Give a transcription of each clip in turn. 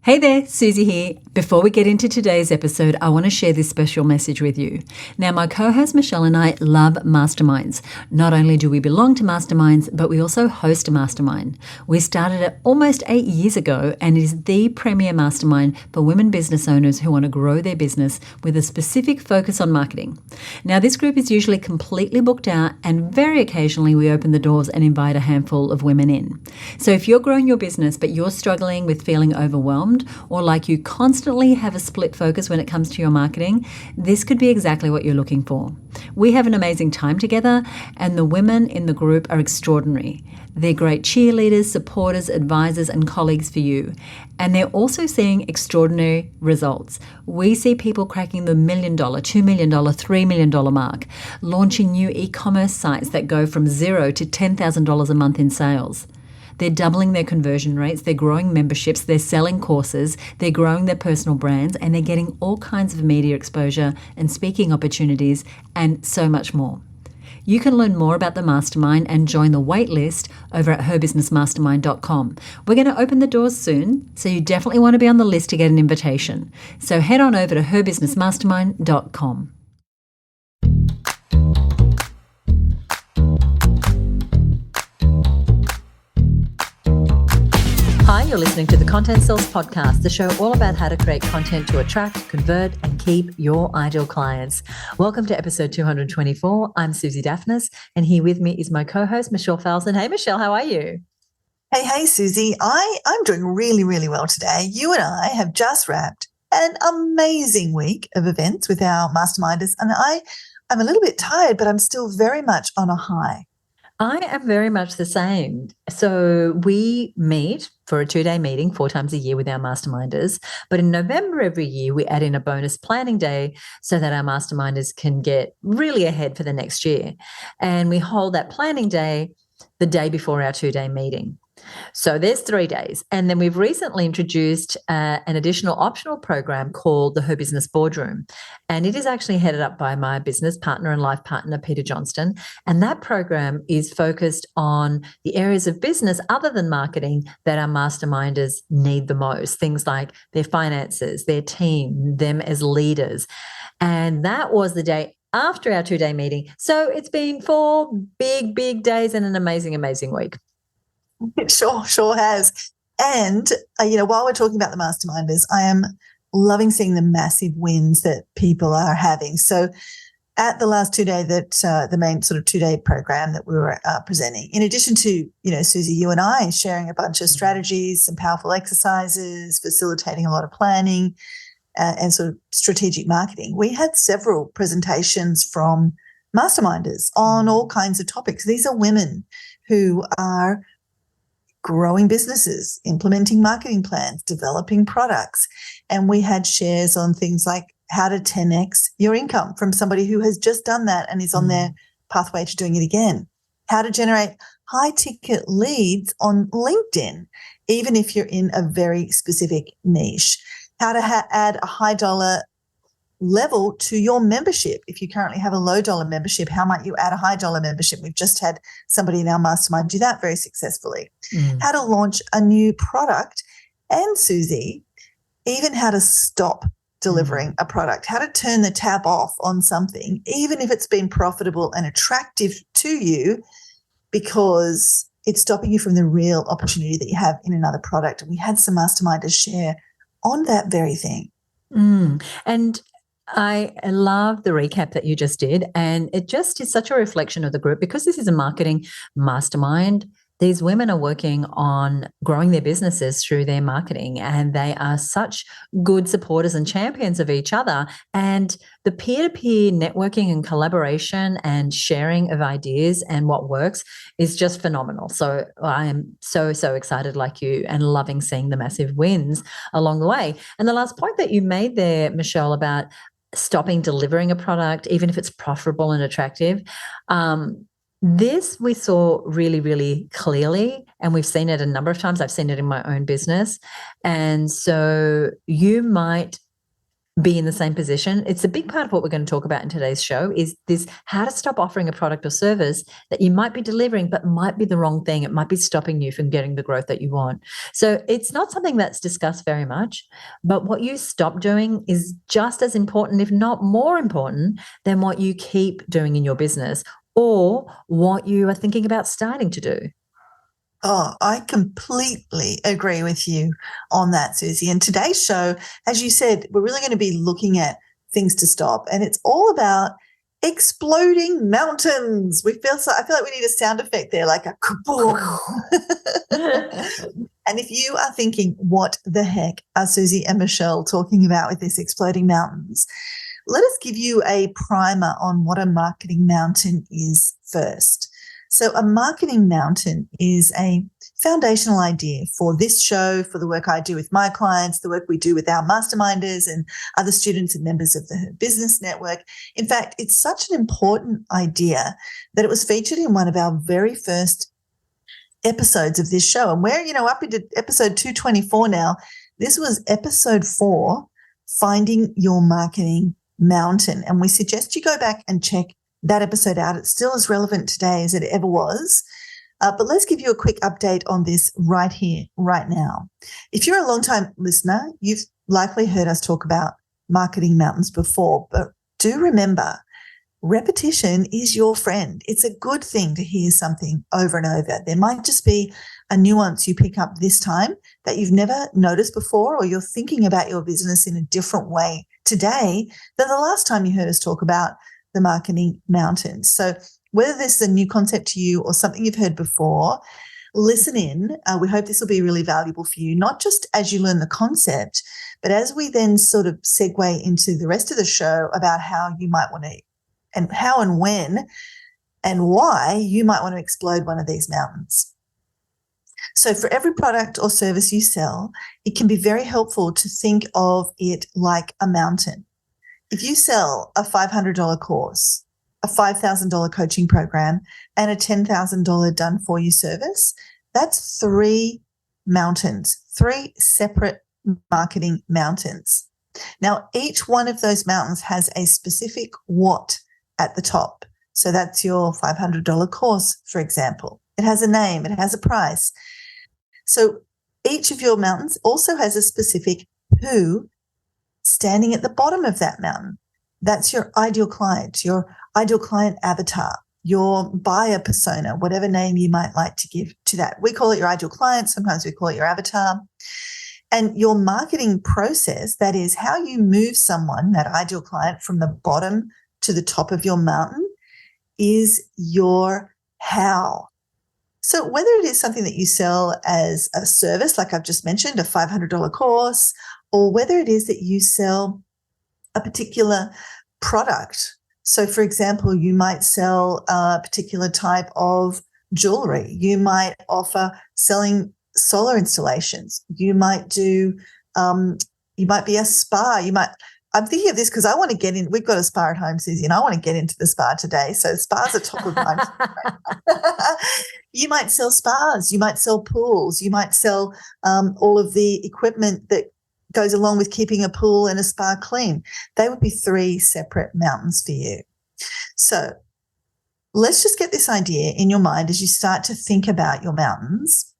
Hey there, Suzi here. Before we get into today's episode, I want to share this special message with you. Now, my co-host Michelle and I love masterminds. Not only do we belong to masterminds, but we also host a mastermind. We started it almost 8 years ago, and it is the premier mastermind for women business owners who want to grow their business with a specific focus on marketing. Now, this group is usually completely booked out, and very occasionally we open the doors and invite a handful of women in. So if you're growing your business, but you're struggling with feeling overwhelmed, or like you constantly have a split focus when it comes to your marketing, this could be exactly what you're looking for. We have an amazing time together, and the women in the group are extraordinary. They're great cheerleaders, supporters, advisors, and colleagues for you. And they're also seeing extraordinary results. We see people cracking the $1 million, $2 million, $3 million mark, launching new e-commerce sites that go from $0 to $10,000 a month in sales. They're doubling their conversion rates, they're growing memberships, they're selling courses, they're growing their personal brands, and they're getting all kinds of media exposure and speaking opportunities and so much more. You can learn more about the mastermind and join the wait list over at herbusinessmastermind.com. We're going to open the doors soon, so you definitely want to be on the list to get an invitation. So head on over to herbusinessmastermind.com. Hi, you're listening to the Content Sells Podcast, the show all about how to create content to attract, convert, and keep your ideal clients. Welcome to episode 224. I'm Suzi Dafnis, and here with me is my co-host, Michelle Falzon. Hey, Michelle, how are you? Hey, Suzi. I'm doing really, really well today. You and I have just wrapped an amazing week of events with our masterminders, and I'm a little bit tired, but I'm still very much on a high. I am very much the same. So we meet for a 2-day meeting 4 times a year with our masterminders. But in November every year, we add in a bonus planning day so that our masterminders can get really ahead for the next year. And we hold that planning day the day before our 2-day meeting. So there's 3 days. And then we've recently introduced an additional optional program called the Her Business Boardroom. And it is actually headed up by my business partner and life partner, Peter Johnston. And that program is focused on the areas of business other than marketing that our masterminders need the most. Things like their finances, their team, them as leaders. And that was the day after our 2-day meeting. So it's been 4 big days and an amazing week. It sure has. And, while we're talking about the masterminders, I am loving seeing the massive wins that people are having. So at the last 2 day the main sort of 2-day program that we were presenting, in addition to, Suzi, you and I sharing a bunch of strategies, some powerful exercises, facilitating a lot of planning and sort of strategic marketing, we had several presentations from masterminders on all kinds of topics. These are women who are growing businesses, implementing marketing plans, developing products. And we had shares on things like how to 10x your income from somebody who has just done that and is on their pathway to doing it again. How to generate high-ticket leads on LinkedIn, even if you're in a very specific niche. How to add a high-dollar level to your membership. If you currently have a low-dollar membership, how might you add a high-dollar membership? We've just had somebody in our mastermind do that very successfully. How to launch a new product, and Suzi, even how to stop delivering a product, how to turn the tap off on something, even if it's been profitable and attractive to you, because it's stopping you from the real opportunity that you have in another product. And we had some masterminders share on that very thing. And I love the recap that you just did, and it just is such a reflection of the group because this is a marketing mastermind. These women are working on growing their businesses through their marketing, and they are such good supporters and champions of each other. And the peer-to-peer networking and collaboration and sharing of ideas and what works is just phenomenal. So I am so excited like you and loving seeing the massive wins along the way. And the last point that you made there, Michelle, about stopping delivering a product, even if it's profitable and attractive, this we saw really clearly, and we've seen it a number of times. I've seen it in my own business. And so you might be in the same position. It's a big part of what we're going to talk about in today's show is this, how to stop offering a product or service that you might be delivering, but might be the wrong thing. It might be stopping you from getting the growth that you want. So it's not something that's discussed very much, but what you stop doing is just as important, if not more important, than what you keep doing in your business or what you are thinking about starting to do. Oh, I completely agree with you on that, Suzi. And today's show, as you said, we're really going to be looking at things to stop. And it's all about exploding mountains. I feel like we need a sound effect there, like a kaboom. And if you are thinking, what the heck are Suzi and Michelle talking about with this exploding mountains? Let us give you a primer on what a marketing mountain is first. So a marketing mountain is a foundational idea for this show, for the work I do with my clients, the work we do with our masterminders and other students and members of the business network. In fact, it's such an important idea that it was featured in one of our very first episodes of this show. And we're, up into episode 224 now. This was episode 4, Finding Your Marketing Mountain. And we suggest you go back and check that episode out. It's still as relevant today as it ever was. But let's give you a quick update on this right here, right now. If you're a long-time listener, you've likely heard us talk about marketing mountains before, but do remember, repetition is your friend. It's a good thing to hear something over and over. There might just be a nuance you pick up this time that you've never noticed before, or you're thinking about your business in a different way today than the last time you heard us talk about the marketing mountains. So whether this is a new concept to you or something you've heard before, listen in. We hope this will be really valuable for you, not just as you learn the concept, but as we then sort of segue into the rest of the show about how you might want to, and how and when and why you might want to explode one of these mountains. So for every product or service you sell, it can be very helpful to think of it like a mountain. If you sell a $500 course, a $5,000 coaching program, and a $10,000 done-for-you service, that's 3 mountains, 3 separate marketing mountains. Now, each one of those mountains has a specific what at the top. So that's your $500 course, for example. It has a name, it has a price. So each of your mountains also has a specific who standing at the bottom of that mountain. That's your ideal client avatar, your buyer persona, whatever name you might like to give to that. We call it your ideal client. Sometimes we call it your avatar. And your marketing process, that is how you move someone, that ideal client, from the bottom to the top of your mountain, is your how. So whether it is something that you sell as a service, like I've just mentioned, a $500 course, or whether it is that you sell a particular product. So, for example, you might sell a particular type of jewelry. You might offer selling solar installations. You might do, you might be a spa. I'm thinking of this because I want to get in. We've got a spa at home, Suzi, and I want to get into the spa today. So spas are top of mind. You might sell spas. You might sell pools. You might sell all of the equipment that goes along with keeping a pool and a spa clean. They would be 3 separate mountains for you. So let's just get this idea in your mind as you start to think about your mountains.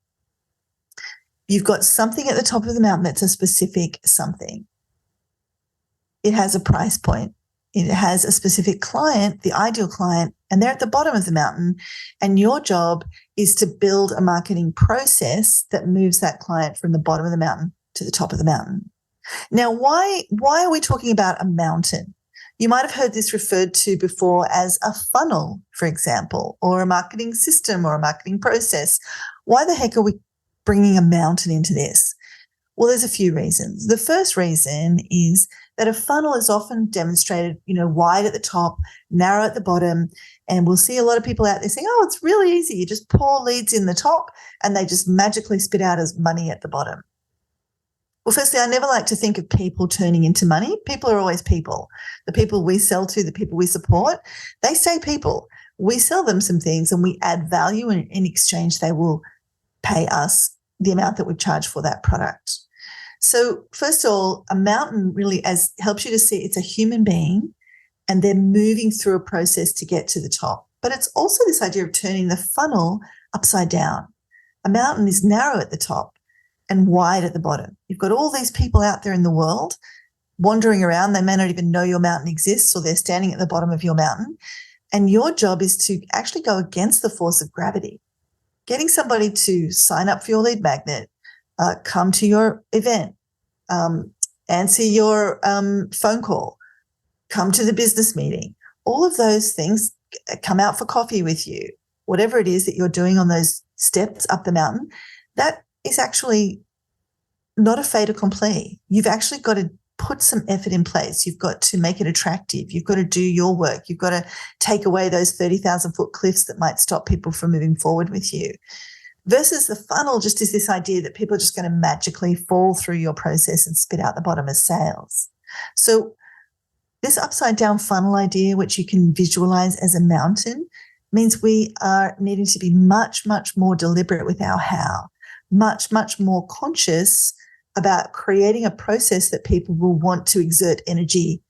You've got something at the top of the mountain that's a specific something. It has a price point. It has a specific client, the ideal client, and they're at the bottom of the mountain. And your job is to build a marketing process that moves that client from the bottom of the mountain to the top of the mountain. Now, why are we talking about a mountain? You might have heard this referred to before as a funnel, for example, or a marketing system or a marketing process. Why the heck are we bringing a mountain into this? Well, there's a few reasons. The first reason is that a funnel is often demonstrated, wide at the top, narrow at the bottom, and we'll see a lot of people out there saying, oh, it's really easy. You just pour leads in the top and they just magically spit out as money at the bottom. Well, firstly, I never like to think of people turning into money. People are always people. The people we sell to, the people we support, they stay people. We sell them some things and we add value, and in exchange they will pay us the amount that we charge for that product. So first of all, a mountain really helps you to see it's a human being and they're moving through a process to get to the top. But it's also this idea of turning the funnel upside down. A mountain is narrow at the top and wide at the bottom. You've got all these people out there in the world wandering around. They may not even know your mountain exists, or they're standing at the bottom of your mountain. And your job is to actually go against the force of gravity, getting somebody to sign up for your lead magnet, come to your event, answer your phone call, come to the business meeting, all of those things, come out for coffee with you, whatever it is that you're doing on those steps up the mountain, that is actually not a fait accompli. You've actually got to put some effort in place. You've got to make it attractive. You've got to do your work. You've got to take away those 30,000-foot cliffs that might stop people from moving forward with you. Versus the funnel just is this idea that people are just going to magically fall through your process and spit out the bottom as sales. So this upside down funnel idea, which you can visualize as a mountain, means we are needing to be much, much more deliberate with our how, much, much more conscious about creating a process that people will want to exert energy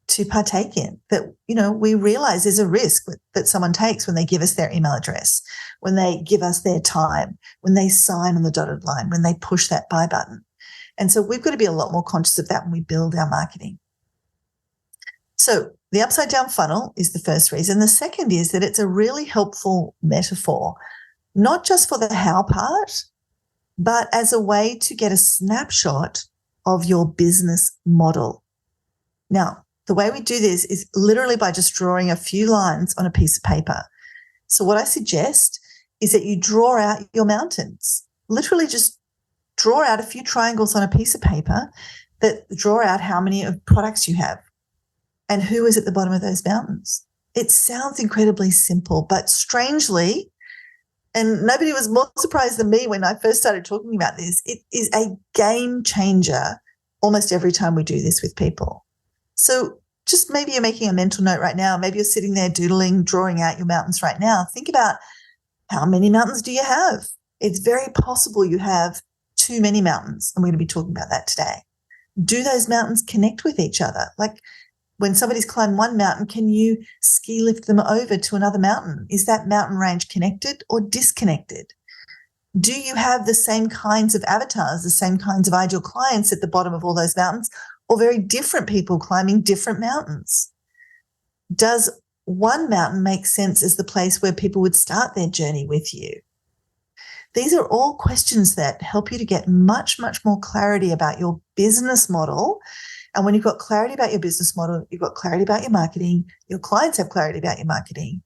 to partake in, that, we realize there's a risk that someone takes when they give us their email address, when they give us their time, when they sign on the dotted line, when they push that buy button. And so we've got to be a lot more conscious of that when we build our marketing. So the upside down funnel is the first reason. The second is that it's a really helpful metaphor, not just for the how part, but as a way to get a snapshot of your business model. Now, the way we do this is literally by just drawing a few lines on a piece of paper. So what I suggest is that you draw out your mountains. Literally just draw out a few triangles on a piece of paper that draw out how many of products you have and who is at the bottom of those mountains. It sounds incredibly simple, but strangely, and nobody was more surprised than me when I first started talking about this, it is a game changer almost every time we do this with people. So just maybe you're making a mental note right now. Maybe you're sitting there doodling, drawing out your mountains right now. Think about, how many mountains do you have? It's very possible you have too many mountains, and we're going to be talking about that today. Do those mountains connect with each other? Like when somebody's climbed one mountain, can you ski lift them over to another mountain? Is that mountain range connected or disconnected? Do you have the same kinds of avatars, the same kinds of ideal clients at the bottom of all those mountains, or very different people climbing different mountains? Does one mountain make sense as the place where people would start their journey with you? These are all questions that help you to get much, much more clarity about your business model. And when you've got clarity about your business model, you've got clarity about your marketing, your clients have clarity about your marketing,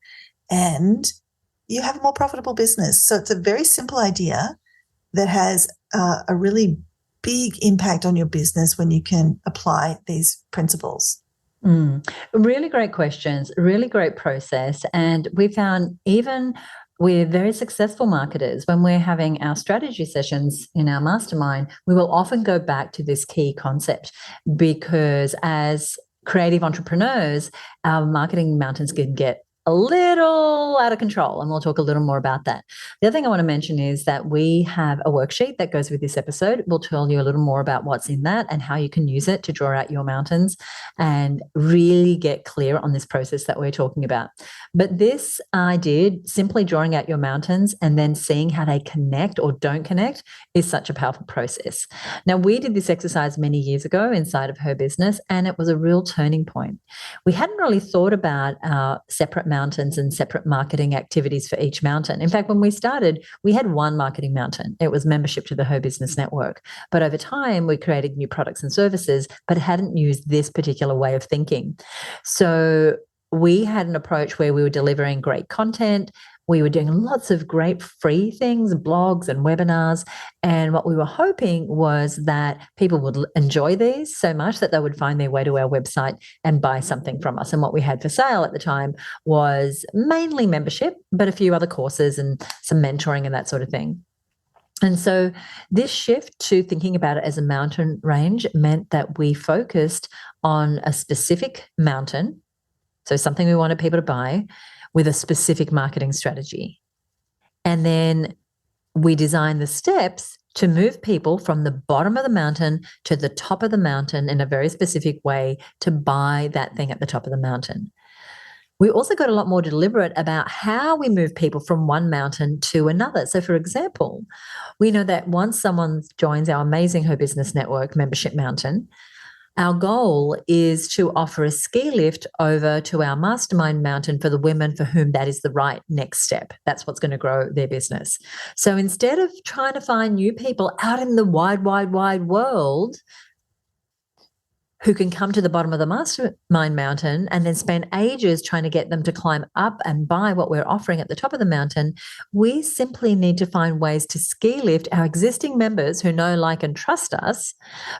and you have a more profitable business. So it's a very simple idea that has a really big impact on your business when you can apply these principles. Really great questions, really great process. And we found even with very successful marketers, when we're having our strategy sessions in our mastermind, we will often go back to this key concept, because as creative entrepreneurs, our marketing mountains can get a little out of control, and we'll talk a little more about that. The other thing I want to mention is that we have a worksheet that goes with this episode. We'll tell you a little more about what's in that and how you can use it to draw out your mountains and really get clear on this process that we're talking about. But this idea, simply drawing out your mountains and then seeing how they connect or don't connect, is such a powerful process. Now, we did this exercise many years ago inside of her business, and it was a real turning point. We hadn't really thought about our separate mountains and separate marketing activities for each mountain. In fact, when we started, we had one marketing mountain. It was membership to the Her Business Network. But over time, we created new products and services, but hadn't used this particular way of thinking. So we had an approach where we were delivering great content. We were doing lots of great free things, blogs and webinars. And what we were hoping was that people would enjoy these so much that they would find their way to our website and buy something from us. And what we had for sale at the time was mainly membership, but a few other courses and some mentoring and that sort of thing. And so this shift to thinking about it as a mountain range meant that we focused on a specific mountain, so something we wanted people to buy, with a specific marketing strategy. And then we designed the steps to move people from the bottom of the mountain to the top of the mountain in a very specific way to buy that thing at the top of the mountain. We also got a lot more deliberate about how we move people from one mountain to another. So, for example, we know that once someone joins our amazing Her Business Network membership mountain, our goal is to offer a ski lift over to our mastermind mountain for the women for whom that is the right next step. That's what's going to grow their business. So instead of trying to find new people out in the wide, wide, wide world who can come to the bottom of the mastermind mountain and then spend ages trying to get them to climb up and buy what we're offering at the top of the mountain, we simply need to find ways to ski lift our existing members who know, like, and trust us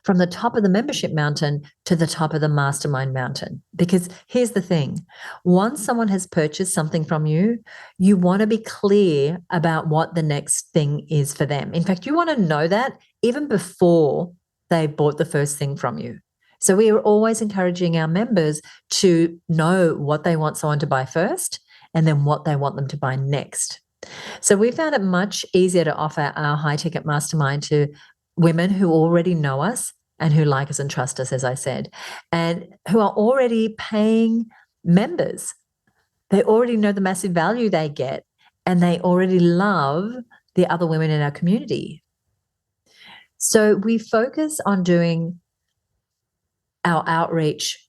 from the top of the membership mountain to the top of the mastermind mountain. Because here's the thing, once someone has purchased something from you, you want to be clear about what the next thing is for them. In fact, you want to know that even before they bought the first thing from you. So we are always encouraging our members to know what they want someone to buy first and then what they want them to buy next. So we found it much easier to offer our high-ticket mastermind to women who already know us and who like us and trust us, as I said, and who are already paying members. They already know the massive value they get, and they already love the other women in our community. So we focus on doing our outreach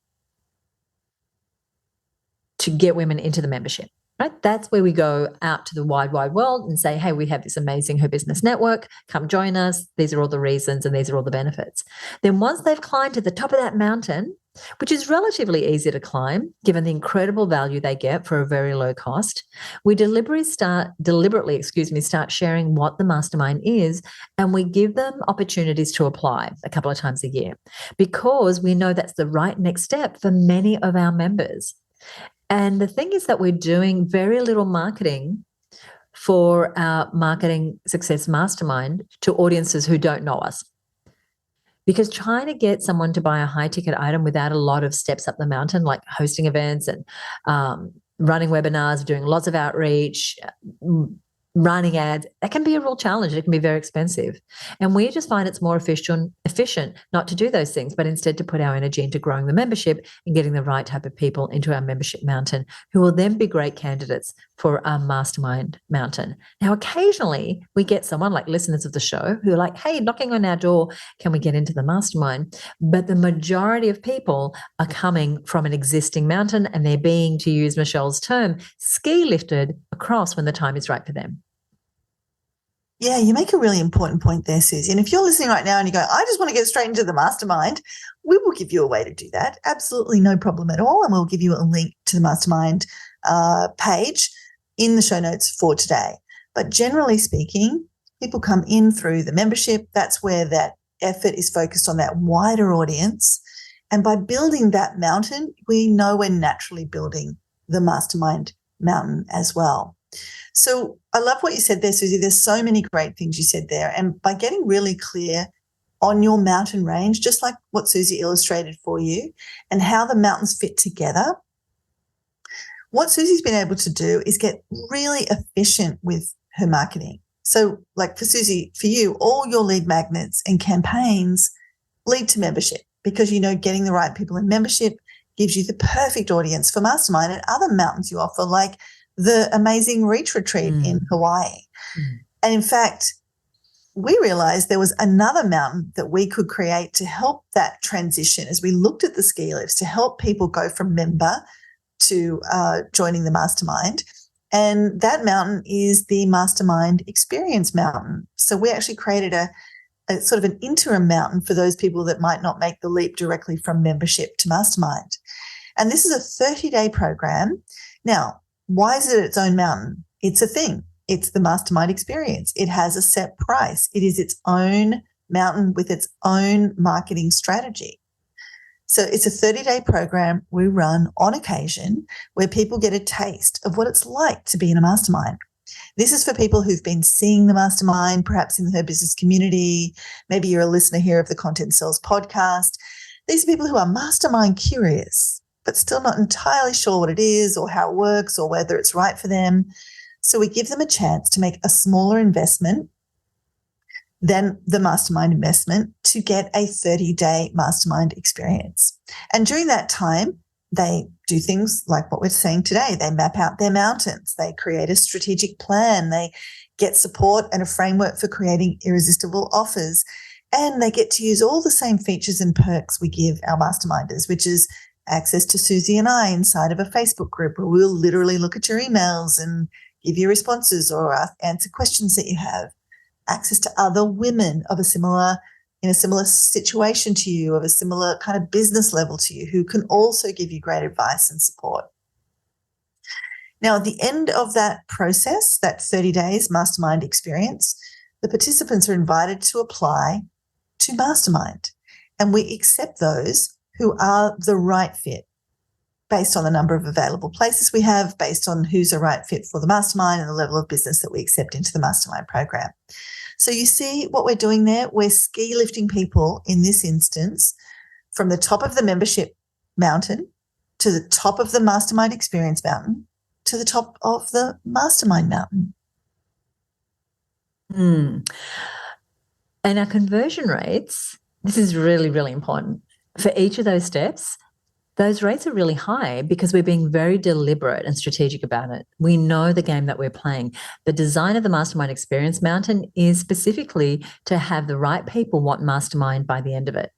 to get women into the membership, right? That's where we go out to the wide, wide world and say, hey, we have this amazing Her Business Network. Come join us. These are all the reasons and these are all the benefits. Then once they've climbed to the top of that mountain, which is relatively easy to climb, given the incredible value they get for a very low cost, we deliberately start sharing what the mastermind is, and we give them opportunities to apply a couple of times a year because we know that's the right next step for many of our members. And the thing is that we're doing very little marketing for our Marketing Success Mastermind to audiences who don't know us. Because trying to get someone to buy a high-ticket item without a lot of steps up the mountain, like hosting events and running webinars, doing lots of outreach, running ads, that can be a real challenge. It can be very expensive. And we just find it's more efficient not to do those things, but instead to put our energy into growing the membership and getting the right type of people into our membership mountain who will then be great candidates for our mastermind mountain. Now, occasionally we get someone like listeners of the show who are like, hey, knocking on our door, can we get into the mastermind? But the majority of people are coming from an existing mountain and they're being, to use Michelle's term, ski lifted across when the time is right for them. Yeah, you make a really important point there, Suzi. And if you're listening right now and you go, I just want to get straight into the mastermind, we will give you a way to do that. Absolutely no problem at all. And we'll give you a link to the mastermind page in the show notes for today. But generally speaking, people come in through the membership. That's where that effort is focused on that wider audience. And by building that mountain, we know we're naturally building the mastermind mountain as well. So I love what you said there, Suzi. There's so many great things you said there. And by getting really clear on your mountain range, just like what Suzi illustrated for you and how the mountains fit together, what Suzi's been able to do is get really efficient with her marketing. So like for Suzi, for you, all your lead magnets and campaigns lead to membership because, you know, getting the right people in membership gives you the perfect audience for mastermind and other mountains you offer, like the amazing Reach Retreat in Hawaii. And in fact, we realized there was another mountain that we could create to help that transition as we looked at the ski lifts to help people go from member to joining the mastermind. And that mountain is the Mastermind Experience Mountain. So we actually created a sort of an interim mountain for those people that might not make the leap directly from membership to mastermind. And this is a 30-day program. Now, why is it its own mountain? It's a thing. It's the Mastermind Experience. It has a set price. It is its own mountain with its own marketing strategy. So it's a 30-day program we run on occasion where people get a taste of what it's like to be in a mastermind. This is for people who've been seeing the mastermind, perhaps in Her Business community. Maybe you're a listener here of the Content Sells podcast. These are people who are mastermind curious, but still not entirely sure what it is or how it works or whether it's right for them. So we give them a chance to make a smaller investment than the mastermind investment to get a 30-day mastermind experience. And during that time, they do things like what we're saying today. They map out their mountains. They create a strategic plan. They get support and a framework for creating irresistible offers. And they get to use all the same features and perks we give our masterminders, which is access to Suzi and I inside of a Facebook group where we'll literally look at your emails and give you responses or answer questions that you have. Access to other women of a similar situation to you, of a similar kind of business level to you, who can also give you great advice and support. Now, at the end of that process, that 30 days mastermind experience, the participants are invited to apply to Mastermind, and we accept those who are the right fit based on the number of available places we have, based on who's a right fit for the mastermind and the level of business that we accept into the mastermind program. So you see what we're doing there? We're ski lifting people in this instance from the top of the membership mountain to the top of the mastermind experience mountain to the top of the mastermind mountain. And our conversion rates, this is really, really important. For each of those steps, those rates are really high because we're being very deliberate and strategic about it. We know the game that we're playing. The design of the Mastermind Experience Mountain is specifically to have the right people want Mastermind by the end of it.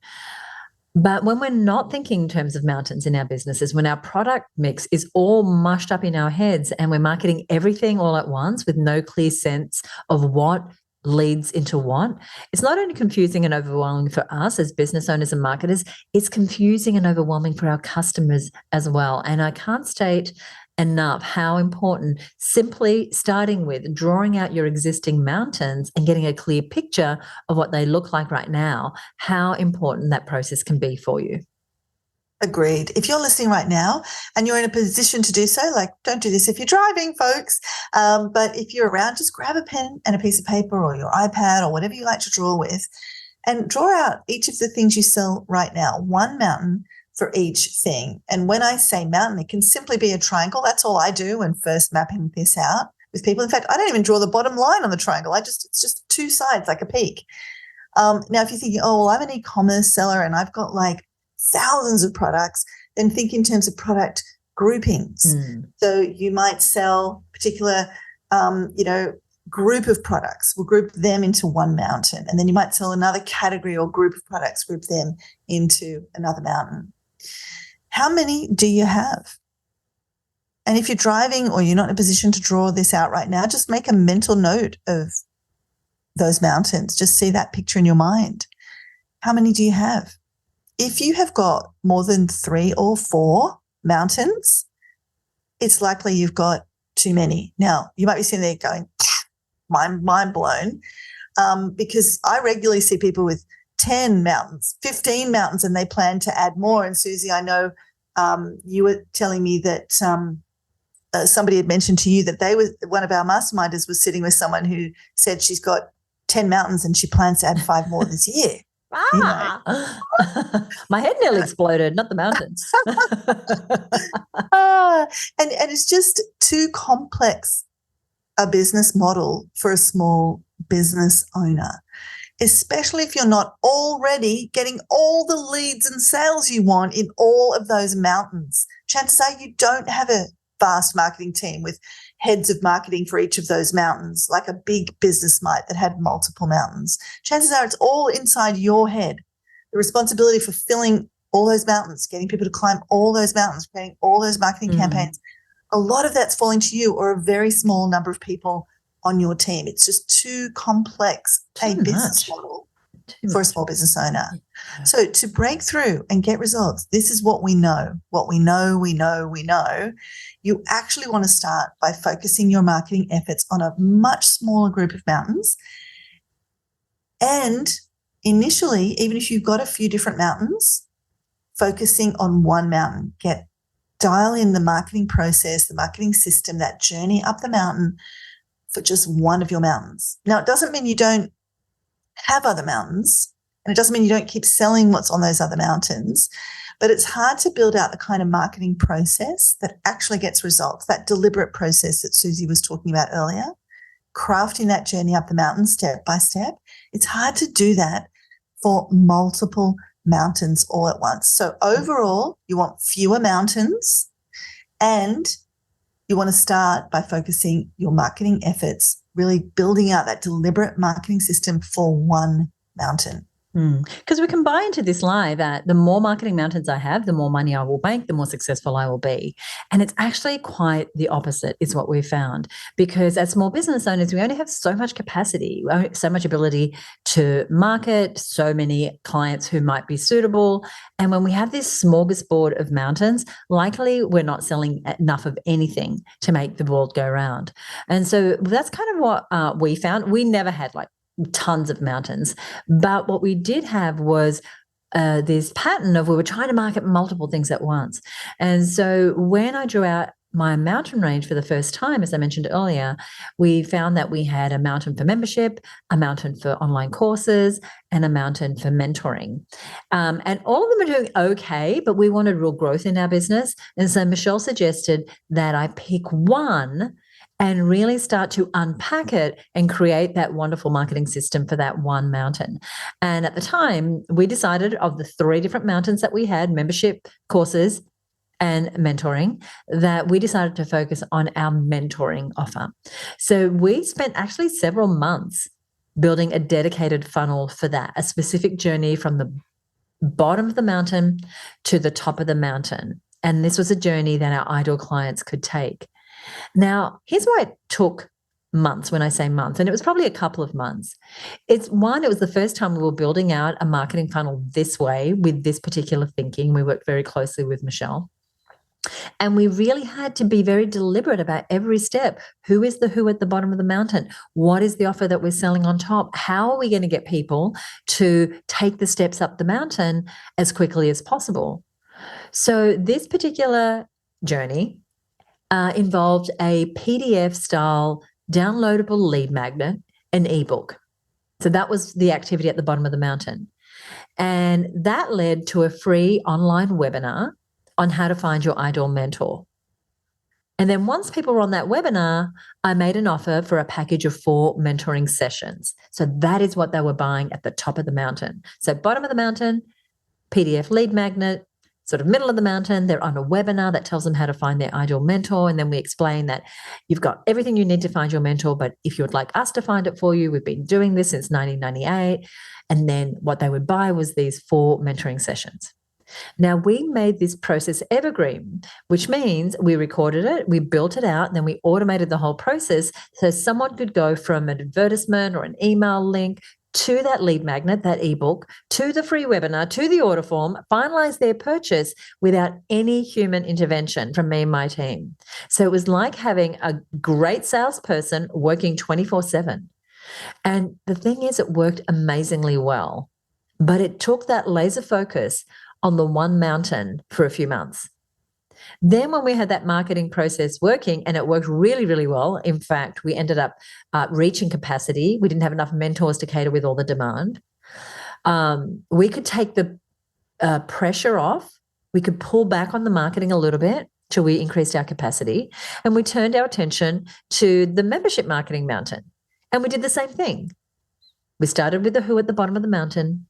But when we're not thinking in terms of mountains in our businesses, when our product mix is all mushed up in our heads and we're marketing everything all at once with no clear sense of what leads into what, it's not only confusing and overwhelming for us as business owners and marketers, it's confusing and overwhelming for our customers as well. And I can't state enough how important simply starting with drawing out your existing mountains and getting a clear picture of what they look like right now, how important that process can be for you. Agreed. If you're listening right now and you're in a position to do so, like, don't do this if you're driving, folks. But if you're around, just grab a pen and a piece of paper or your iPad or whatever you like to draw with and draw out each of the things you sell right now, one mountain for each thing. And when I say mountain, it can simply be a triangle. That's all I do when first mapping this out with people. In fact, I don't even draw the bottom line on the triangle. It's just two sides, like a peak. Now, if you're thinking, oh, well, I'm an e-commerce seller and I've got like thousands of products, then think in terms of product groupings. So you might sell a particular, group of products. We'll group them into one mountain. And then you might sell another category or group of products, group them into another mountain. How many do you have? And if you're driving or you're not in a position to draw this out right now, just make a mental note of those mountains. Just see that picture in your mind. How many do you have? If you have got more than 3 or 4 mountains, it's likely you've got too many. Now, you might be sitting there going, mind blown, because I regularly see people with 10 mountains, 15 mountains, and they plan to add more. And Suzi, I know you were telling me that somebody had mentioned to you that one of our masterminders was sitting with someone who said she's got 10 mountains and she plans to add 5 more this year. My head nearly exploded, not the mountains. And it's just too complex a business model for a small business owner, especially if you're not already getting all the leads and sales you want in all of those mountains. Chances are you don't have a vast marketing team with heads of marketing for each of those mountains, like a big business might that had multiple mountains. Chances are it's all inside your head. The responsibility for filling all those mountains, getting people to climb all those mountains, creating all those marketing campaigns, a lot of that's falling to you or a very small number of people on your team. It's just too complex a business model for a small business owner. Yeah. So to break through and get results, this is what we know. What we know. You actually want to start by focusing your marketing efforts on a much smaller group of mountains. And initially, even if you've got a few different mountains, focusing on one mountain. Dial in the marketing process, the marketing system, that journey up the mountain for just one of your mountains. Now, it doesn't mean you don't have other mountains, and it doesn't mean you don't keep selling what's on those other mountains, but it's hard to build out the kind of marketing process that actually gets results, that deliberate process that Suzi was talking about earlier. crafting that journey up the mountain step by step, it's hard to do that for multiple mountains all at once. So overall, you want fewer mountains, and you want to start by focusing your marketing efforts, really building out that deliberate marketing system for one mountain. Because we can buy into this lie that the more marketing mountains I have, the more money I will make, the more successful I will be. And it's actually quite the opposite is what we've found. Because as small business owners, we only have so much capacity, so much ability to market, so many clients who might be suitable. And when we have this smorgasbord of mountains, likely we're not selling enough of anything to make the world go round. And so that's kind of what we found. We never had like tons of mountains. But what we did have was this pattern of we were trying to market multiple things at once. And so when I drew out my mountain range for the first time, as I mentioned earlier, we found that we had a mountain for membership, a mountain for online courses, and a mountain for mentoring. And all of them are doing okay, but we wanted real growth in our business. And so Michelle suggested that I pick one and really start to unpack it and create that wonderful marketing system for that one mountain. And at the time, we decided of the 3 different mountains that we had, membership, courses, and mentoring, that we decided to focus on our mentoring offer. So we spent actually several months building a dedicated funnel for that, a specific journey from the bottom of the mountain to the top of the mountain. And this was a journey that our ideal clients could take. Now, here's why it took months when I say months, and it was probably a couple of months. It was the first time we were building out a marketing funnel this way with this particular thinking. We worked very closely with Michelle. And we really had to be very deliberate about every step. Who is the who at the bottom of the mountain? What is the offer that we're selling on top? How are we going to get people to take the steps up the mountain as quickly as possible? So this particular journey involved a PDF-style downloadable lead magnet, an ebook. So that was the activity at the bottom of the mountain. And that led to a free online webinar on how to find your ideal mentor. And then once people were on that webinar, I made an offer for a package of 4 mentoring sessions. So that is what they were buying at the top of the mountain. So bottom of the mountain, PDF lead magnet, sort of middle of the mountain, they're on a webinar that tells them how to find their ideal mentor. And then we explain that you've got everything you need to find your mentor, but if you would like us to find it for you, we've been doing this since 1998. And then what they would buy was these 4 mentoring sessions. Now, we made this process evergreen, which means we recorded it, we built it out, and then we automated the whole process so someone could go from an advertisement or an email link to that lead magnet, that ebook, to the free webinar, to the order form, finalize their purchase without any human intervention from me and my team. So it was like having a great salesperson working 24/7. And the thing is, it worked amazingly well, but it took that laser focus on the one mountain for a few months. Then when we had that marketing process working, and it worked really, really well, in fact, we ended up reaching capacity. We didn't have enough mentors to cater with all the demand. We could take the pressure off. We could pull back on the marketing a little bit till we increased our capacity. And we turned our attention to the membership marketing mountain. And we did the same thing. We started with the who at the bottom of the mountain.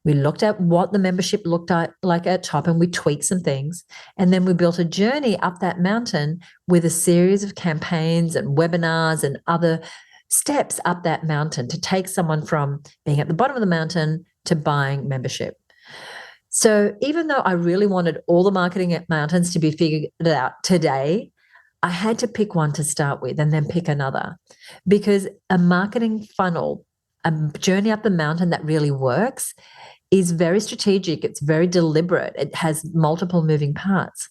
We looked at what the membership looked like at top, and we tweaked some things. And then we built a journey up that mountain with a series of campaigns and webinars and other steps up that mountain to take someone from being at the bottom of the mountain to buying membership. So even though I really wanted all the marketing mountains to be figured out today, I had to pick one to start with and then pick another, because a marketing funnel, a journey up the mountain that really works, is very strategic. It's very deliberate. It has multiple moving parts.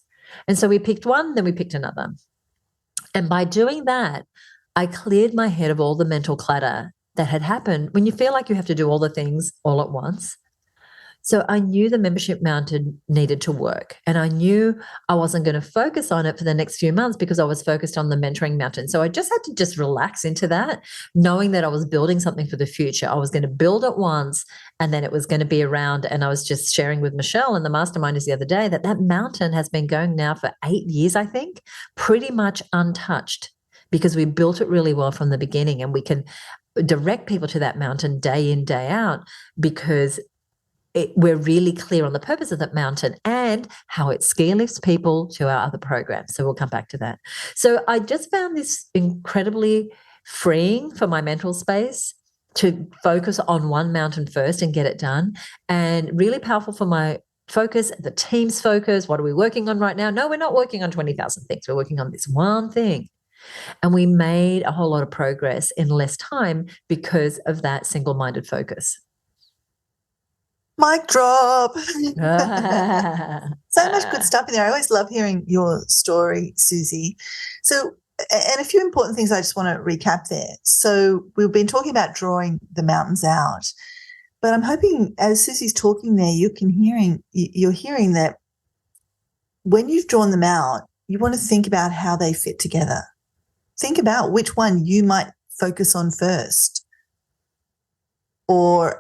And so we picked one, then we picked another. And by doing that, I cleared my head of all the mental clutter that had happened when you feel like you have to do all the things all at once. So I knew the membership mountain needed to work, and I knew I wasn't going to focus on it for the next few months because I was focused on the mentoring mountain. So I just had to just relax into that, knowing that I was building something for the future. I was going to build it once, and then it was going to be around. And I was just sharing with Michelle and the masterminders the other day that mountain has been going now for 8 years, I think, pretty much untouched. because we built it really well from the beginning, and we can direct people to that mountain day in, day out, because we're really clear on the purpose of that mountain and how it ski lifts people to our other programs. So we'll come back to that. So I just found this incredibly freeing for my mental space to focus on one mountain first and get it done, and really powerful for my focus, the team's focus. What are we working on right now? No, we're not working on 20,000 things. We're working on this one thing. And we made a whole lot of progress in less time because of that single-minded focus. Mic drop. So much good stuff in there. I always love hearing your story, Suzi. So, and a few important things I just want to recap there. So we've been talking about drawing the mountains out, but I'm hoping as Suzi's talking there, you're hearing that when you've drawn them out, you want to think about how they fit together. Think about which one you might focus on first, or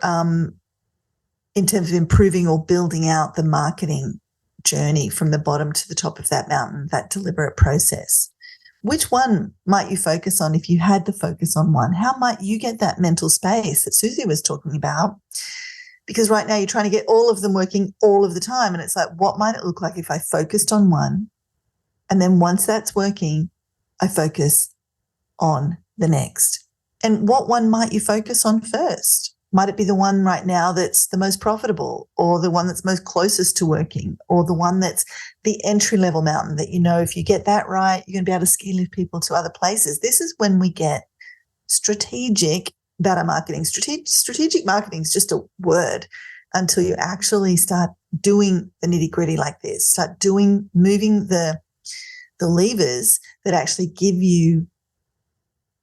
in terms of improving or building out the marketing journey from the bottom to the top of that mountain, that deliberate process. Which one might you focus on if you had to focus on one? How might you get that mental space that Suzi was talking about? Because right now you're trying to get all of them working all of the time. And it's like, what might it look like if I focused on one? And then once that's working, I focus on the next. And what one might you focus on first? Might it be the one right now that's the most profitable, or the one that's most closest to working, or the one that's the entry-level mountain that, you know, if you get that right, you're going to be able to ski lift people to other places. This is when we get strategic about our marketing. Strategic marketing is just a word until you actually start doing the nitty-gritty like this, start moving the levers that actually give you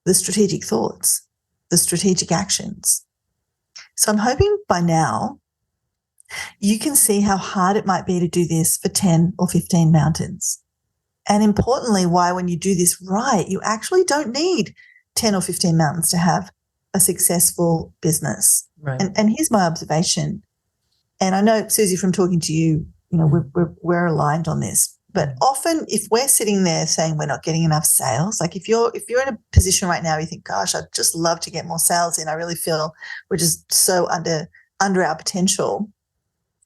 the strategic thoughts, the strategic actions. So I'm hoping by now you can see how hard it might be to do this for 10 or 15 mountains. And importantly, why when you do this right, you actually don't need 10 or 15 mountains to have a successful business. Right. And here's my observation. And I know, Suzi, from talking to you, you know, we're aligned on this. But often if we're sitting there saying we're not getting enough sales, like if you're in a position right now, you think, gosh, I'd just love to get more sales in. I really feel we're just so under our potential.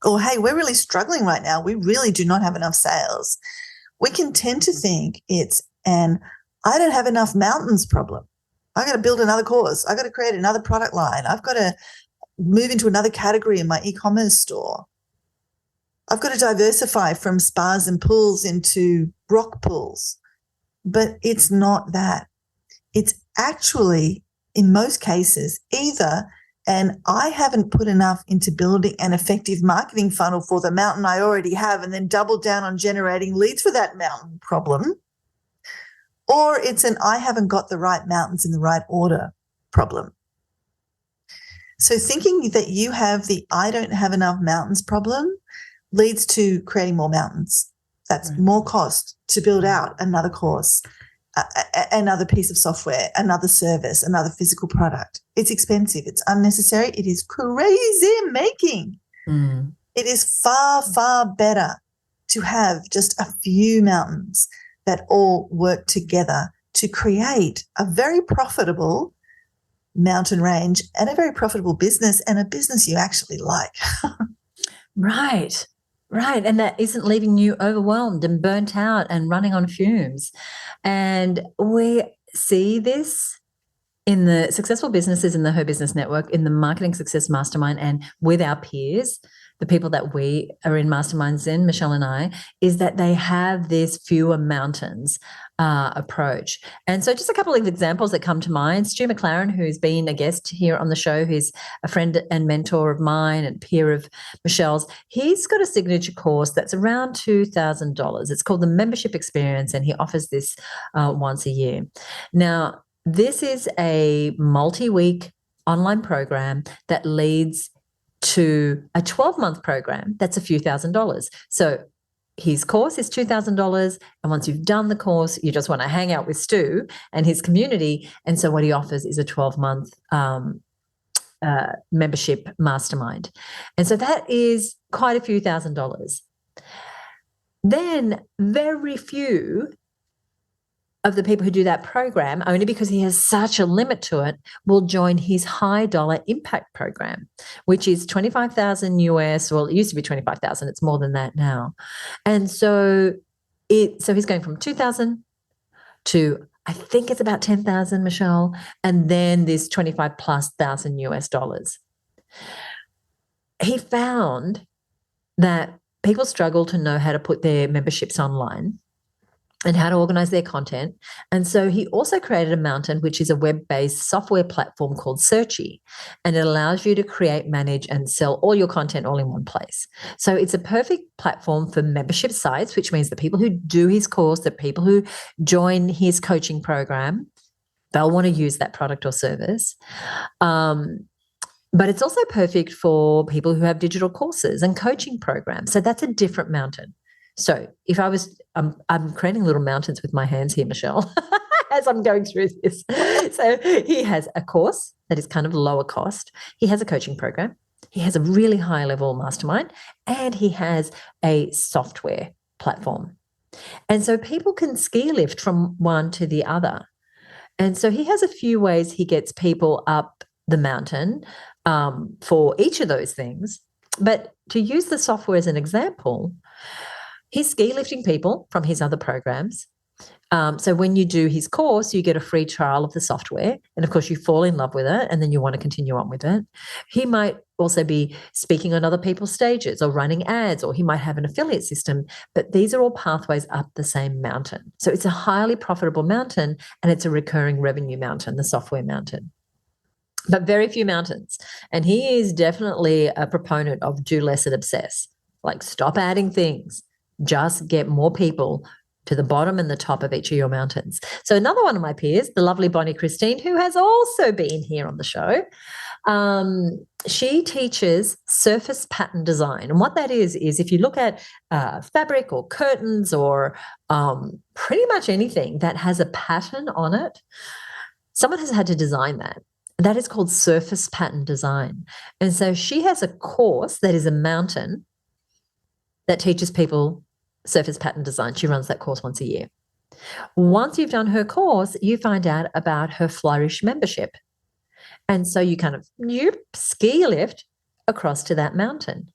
Or, hey, we're really struggling right now. We really do not have enough sales. We can tend to think it's an I don't have enough mountains problem. I got to build another course. I got to create another product line. I've got to move into another category in my e-commerce store. I've got to diversify from spas and pools into rock pools. But it's not that. It's actually, in most cases, either I haven't put enough into building an effective marketing funnel for the mountain I already have and then doubled down on generating leads for that mountain problem, or it's I haven't got the right mountains in the right order problem. So thinking that you have the I don't have enough mountains problem leads to creating more mountains. That's right. More cost to build out another course, another piece of software, another service, another physical product. It's expensive. It's unnecessary. It is crazy making. It is far, far better to have just a few mountains that all work together to create a very profitable mountain range and a very profitable business, and a business you actually like. Right. And that isn't leaving you overwhelmed and burnt out and running on fumes. And we see this in the successful businesses in the Her Business Network, in the Marketing Success Mastermind, and with our peers, the people that we are in masterminds in, Michelle and I, is that they have this fewer mountains approach. And so just a couple of examples that come to mind. Stu McLaren, who's been a guest here on the show, who's a friend and mentor of mine and peer of Michelle's, he's got a signature course that's around $2,000. It's called the Membership Experience, and he offers this once a year. Now, this is a multi-week online program that leads to a 12-month program that's a few $1,000s. So his course is $2,000, and once you've done the course, you just want to hang out with Stu and his community. And so what he offers is a 12-month membership mastermind. And so that is quite a few $1,000s. Then very few of the people who do that program, only because he has such a limit to it, will join his high dollar impact program, which is 25,000 US. Well, it used to be 25,000. It's more than that now. And so he's going from 2,000 to, I think it's about 10,000, Michelle, and then this 25 plus thousand US dollars. He found that people struggle to know how to put their memberships online and how to organize their content. And so he also created a Mountain, which is a web-based software platform called Searchy, and it allows you to create, manage, and sell all your content all in one place. So it's a perfect platform for membership sites, which means the people who do his course, the people who join his coaching program, they'll want to use that product or service. But it's also perfect for people who have digital courses and coaching programs. So that's a different Mountain. So if I was, I'm creating little mountains with my hands here, Michelle, as I'm going through this. So he has a course that is kind of lower cost. He has a coaching program. He has a really high level mastermind, and he has a software platform. And so people can ski lift from one to the other. And so he has a few ways he gets people up the mountain for each of those things. But to use the software as an example, he's ski lifting people from his other programs. So when you do his course, you get a free trial of the software. And of course, you fall in love with it and then you want to continue on with it. He might also be speaking on other people's stages or running ads, or he might have an affiliate system. But these are all pathways up the same mountain. So it's a highly profitable mountain, and it's a recurring revenue mountain, the software mountain. But very few mountains. And he is definitely a proponent of do less and obsess. Like, stop adding things. Just get more people to the bottom and the top of each of your mountains. So another one of my peers, the lovely Bonnie Christine, who has also been here on the show, she teaches surface pattern design. And what that is if you look at fabric or curtains or pretty much anything that has a pattern on it, someone has had to design that. That is called surface pattern design. And so she has a course that is a mountain that teaches people surface pattern design. She runs that course once a year. Once you've done her course, you find out about her Flourish membership. And so you ski lift across to that mountain.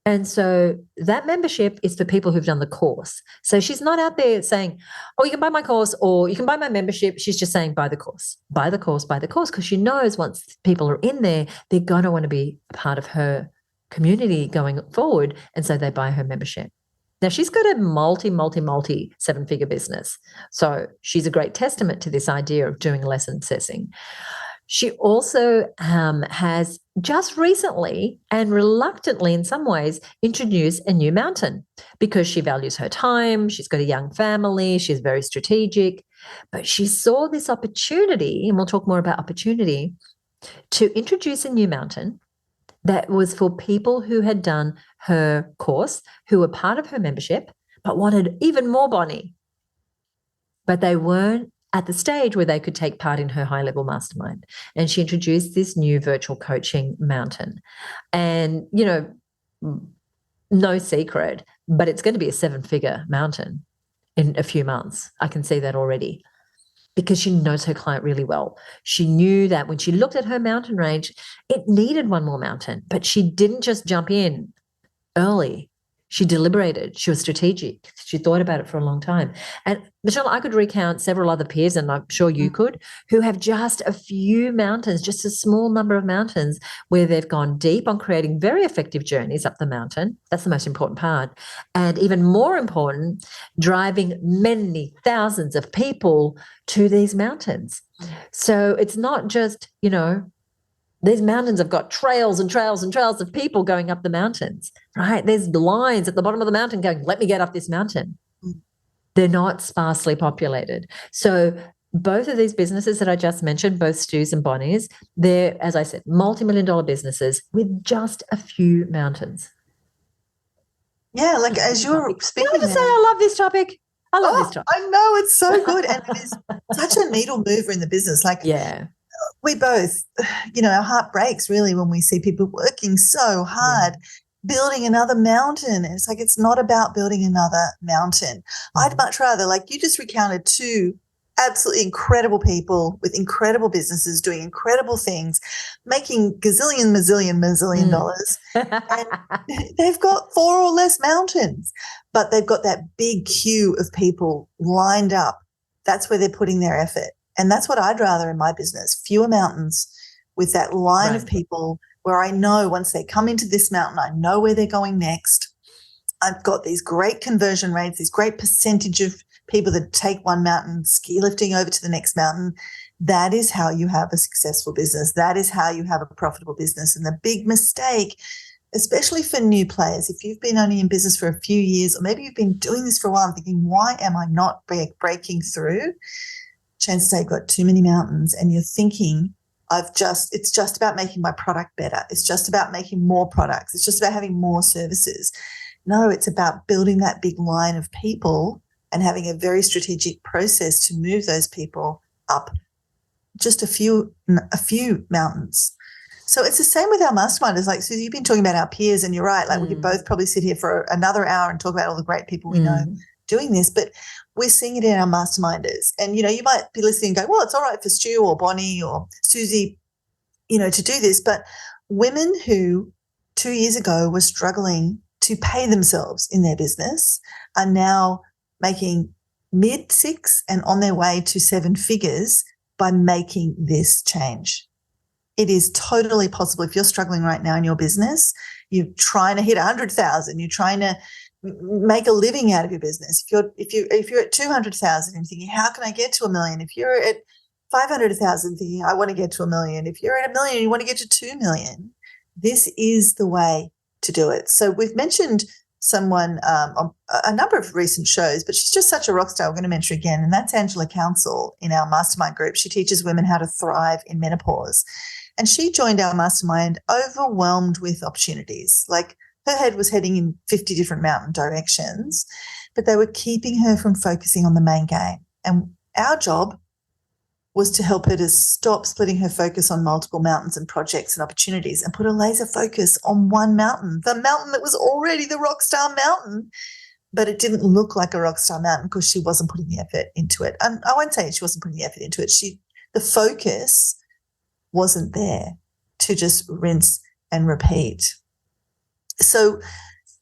And so that membership is for people who've done the course. So she's not out there saying, oh, you can buy my course or you can buy my membership. She's just saying, buy the course, buy the course, buy the course, because she knows once people are in there, they're going to want to be a part of her community going forward. And so they buy her membership. Now, she's got a multi seven-figure business. So she's a great testament to this idea of doing less and obsessing. She also has just recently and reluctantly in some ways introduced a new mountain because she values her time. She's got a young family. She's very strategic. But she saw this opportunity, and we'll talk more about opportunity, to introduce a new mountain that was for people who had done her course, who were part of her membership, but wanted even more Bonnie. But they weren't at the stage where they could take part in her high-level mastermind. And she introduced this new virtual coaching mountain. And, no secret, but it's going to be a seven-figure mountain in a few months. I can see that already, because she knows her client really well. She knew that when she looked at her mountain range, it needed one more mountain, but she didn't just jump in early. She deliberated. She was strategic. She thought about it for a long time. And Michelle, I could recount several other peers, and I'm sure you could, who have just a few mountains, just a small number of mountains where they've gone deep on creating very effective journeys up the mountain. That's the most important part. And even more important, driving many thousands of people to these mountains. So it's not just, these mountains have got trails and trails and trails of people going up the mountains, right? There's lines at the bottom of the mountain going, let me get up this mountain. They're not sparsely populated. So both of these businesses that I just mentioned, both Stu's and Bonnie's, they're, as I said, multi-million-dollar businesses with just a few mountains. Yeah, like as you're speaking. Can I just say I love this topic? I love this topic. I know, it's so good. And it is such a needle mover in the business. Like, yeah. We both, our heart breaks really when we see people working so hard, building another mountain. And it's like, it's not about building another mountain. I'd much rather, like you just recounted, two absolutely incredible people with incredible businesses doing incredible things, making mazillion dollars. And they've got 4 or less mountains, but they've got that big queue of people lined up. That's where they're putting their effort. And that's what I'd rather in my business, fewer mountains with that line of people where I know once they come into this mountain, I know where they're going next. I've got these great conversion rates, this great percentage of people that take one mountain, ski lifting over to the next mountain. That is how you have a successful business. That is how you have a profitable business. And the big mistake, especially for new players, if you've been only in business for a few years, or maybe you've been doing this for a while and thinking, why am I not breaking through? Chances are you've got too many mountains and you're thinking, it's just about making my product better. It's just about making more products. It's just about having more services. No, it's about building that big line of people and having a very strategic process to move those people up just a few mountains. So it's the same with our mastermind. It's like, Suzi, you've been talking about our peers, and you're right. Like we could both probably sit here for another hour and talk about all the great people we know doing this, but we're seeing it in our masterminders. And, you know, you might be listening and go, well, it's all right for Stu or Bonnie or Suzi, you know, to do this. But women who 2 years ago were struggling to pay themselves in their business are now making mid-6 and on their way to 7 figures by making this change. It is totally possible. If you're struggling right now in your business, you're trying to hit 100,000, you're trying to make a living out of your business. If you're at 200,000 and thinking, how can I get to 1 million? If you're at 500,000 thinking, I want to get to 1 million. If you're at 1 million, you want to get to 2 million. This is the way to do it. So we've mentioned someone on a number of recent shows, but she's just such a rock star. We're going to mention her again, and that's Angela Council in our mastermind group. She teaches women how to thrive in menopause. And she joined our mastermind overwhelmed with opportunities. Like her head was heading in 50 different mountain directions, but they were keeping her from focusing on the main game. And our job was to help her to stop splitting her focus on multiple mountains and projects and opportunities and put a laser focus on one mountain, the mountain that was already the rockstar mountain, but it didn't look like a rockstar mountain because she wasn't putting the effort into it. And I won't say she wasn't putting the effort into it. The focus wasn't there to just rinse and repeat. So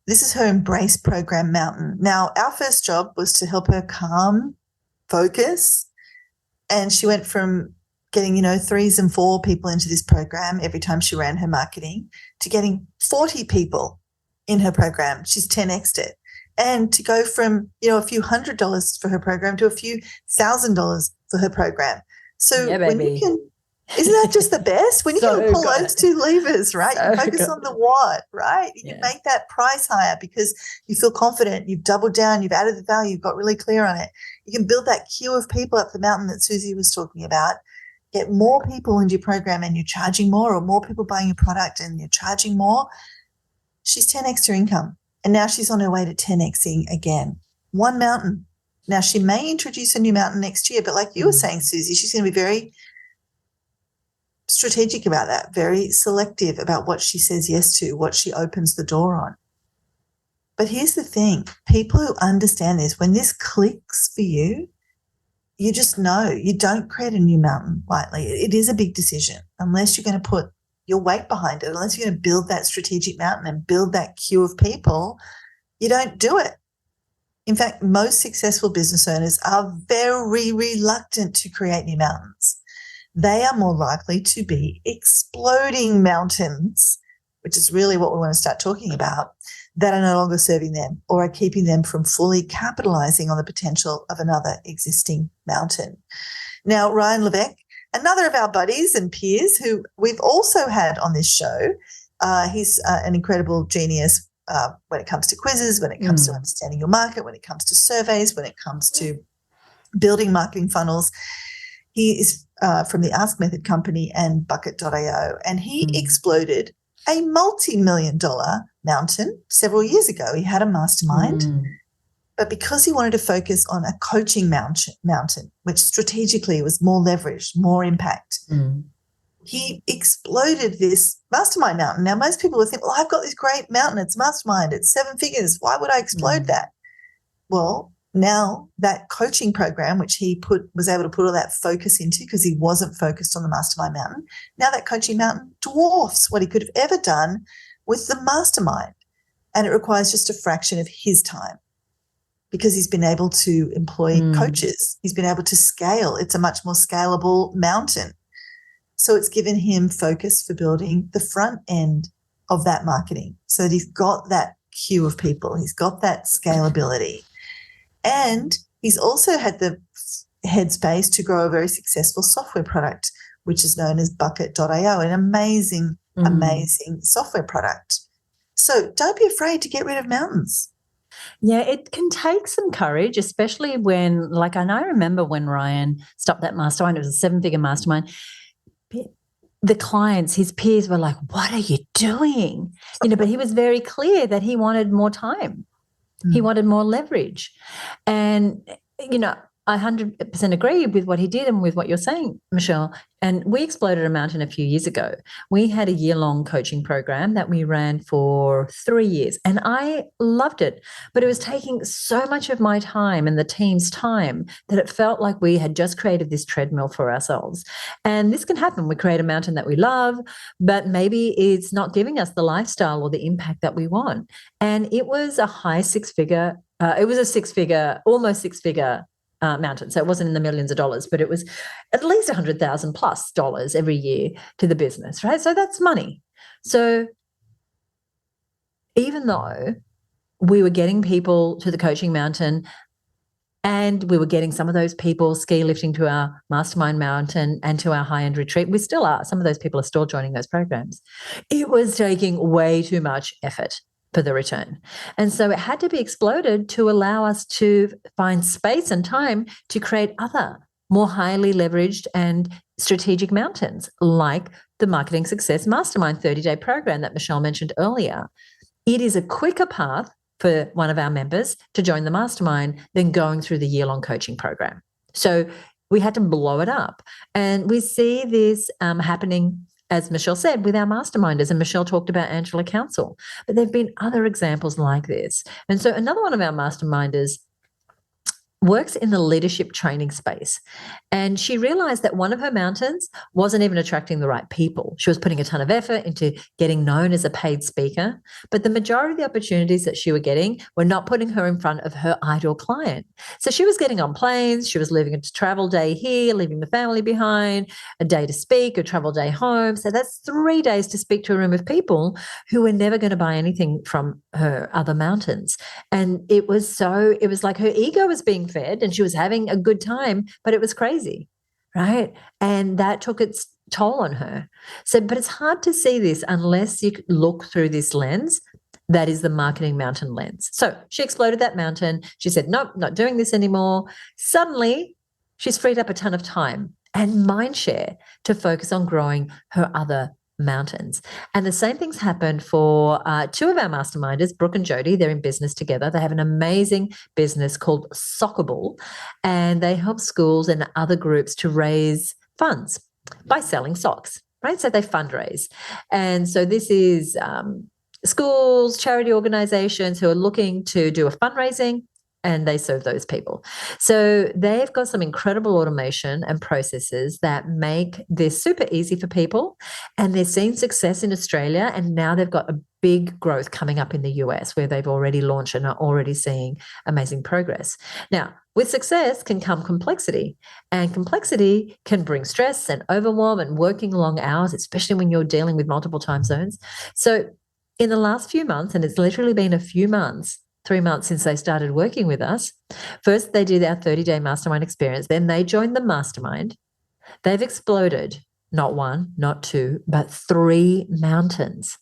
this is her Embrace Program Mountain. Now, our first job was to help her calm, focus, and she went from getting, 3s and 4 people into this program every time she ran her marketing to getting 40 people in her program. She's 10x'd it. And to go from, a few $100s for her program to a few $1,000 for her program. So when you can, isn't that just the best? When you can pull those 2 levers, right? You focus on the what, right? You can make that price higher because you feel confident, you've doubled down, you've added the value, you've got really clear on it. You can build that queue of people up the mountain that Suzi was talking about, get more people into your program and you're charging more, or more people buying your product and you're charging more. She's 10x her income. And now she's on her way to 10xing again. One mountain. Now she may introduce a new mountain next year, but like you were saying, Suzi, she's going to be very strategic about that, very selective about what she says yes to, what she opens the door on. But here's the thing, people who understand this, when this clicks for you, you just know you don't create a new mountain lightly. It is a big decision unless you're going to put your weight behind it, unless you're going to build that strategic mountain and build that queue of people, you don't do it. In fact, most successful business owners are very reluctant to create new mountains. They are more likely to be exploding mountains, which is really what we want to start talking about, that are no longer serving them or are keeping them from fully capitalizing on the potential of another existing mountain. Now, Ryan Levesque, another of our buddies and peers who we've also had on this show, he's an incredible genius when it comes to quizzes, when it comes to understanding your market, when it comes to surveys, when it comes to building marketing funnels. He is from the Ask Method company and Bucket.io, and he exploded a multi-million-dollar mountain several years ago. He had a mastermind, but because he wanted to focus on a coaching mountain, which strategically was more leverage, more impact, he exploded this mastermind mountain. Now, most people would think, well, I've got this great mountain. It's mastermind. It's 7 figures. Why would I explode that? Well, now that coaching program, which he was able to put all that focus into because he wasn't focused on the mastermind mountain, now that coaching mountain dwarfs what he could have ever done with the mastermind. And it requires just a fraction of his time because he's been able to employ coaches. He's been able to scale. It's a much more scalable mountain. So it's given him focus for building the front end of that marketing so that he's got that queue of people. He's got that scalability. And he's also had the headspace to grow a very successful software product, which is known as Bucket.io, an amazing, amazing software product. So don't be afraid to get rid of mountains. Yeah, it can take some courage, especially when, like, and I remember when Ryan stopped that mastermind, it was a 7-figure mastermind. The clients, his peers were like, what are you doing? But he was very clear that he wanted more time. He wanted more leverage. And, I 100% agree with what he did and with what you're saying, Michelle. And we exploded a mountain a few years ago. We had a year-long coaching program that we ran for 3 years, and I loved it. But it was taking so much of my time and the team's time that it felt like we had just created this treadmill for ourselves. And this can happen. We create a mountain that we love, but maybe it's not giving us the lifestyle or the impact that we want. And it was a high six-figure, almost six-figure mountain. So it wasn't in the millions of dollars, but it was at least $100,000 plus dollars every year to the business, right? So that's money. So even though we were getting people to the coaching mountain and we were getting some of those people ski lifting to our mastermind mountain and to our high-end retreat, we still are. Some of those people are still joining those programs. It was taking way too much effort for the return. And so it had to be exploded to allow us to find space and time to create other more highly leveraged and strategic mountains, like the Marketing Success Mastermind 30-day program that Michelle mentioned earlier. It is a quicker path for one of our members to join the mastermind than going through the year-long coaching program. So we had to blow it up. And we see this happening, as Michelle said, with our masterminders, and Michelle talked about Angela Council, but there have been other examples like this. And so another one of our masterminders works in the leadership training space. And she realized that one of her mountains wasn't even attracting the right people. She was putting a ton of effort into getting known as a paid speaker, but the majority of the opportunities that she was getting were not putting her in front of her ideal client. So she was getting on planes, she was leaving a travel day here, leaving the family behind, a day to speak, a travel day home. So that's 3 days to speak to a room of people who were never going to buy anything from her other mountains. And it was like her ego was being fed and she was having a good time, but it was crazy, right? And that took its toll on her. So, but it's hard to see this unless you look through this lens that is the Marketing Mountain lens. So she exploded that mountain. She said, nope, not doing this anymore. Suddenly, she's freed up a ton of time and mind share to focus on growing her other mountains. And the same things happened for 2 of our masterminders, Brooke and Jody. They're in business together. They have an amazing business called Sockable, and they help schools and other groups to raise funds by selling socks, right? So they fundraise. And so this is schools, charity organizations who are looking to do a fundraising, and they serve those people. So they've got some incredible automation and processes that make this super easy for people. And they're seeing success in Australia. And now they've got a big growth coming up in the US where they've already launched and are already seeing amazing progress. Now, with success can come complexity, and complexity can bring stress and overwhelm and working long hours, especially when you're dealing with multiple time zones. So in the last few months, and it's literally been a few months, 3 months since they started working with us. First, they did our 30-day mastermind experience. Then they joined the mastermind. They've exploded not 1, not 2, but 3 mountains.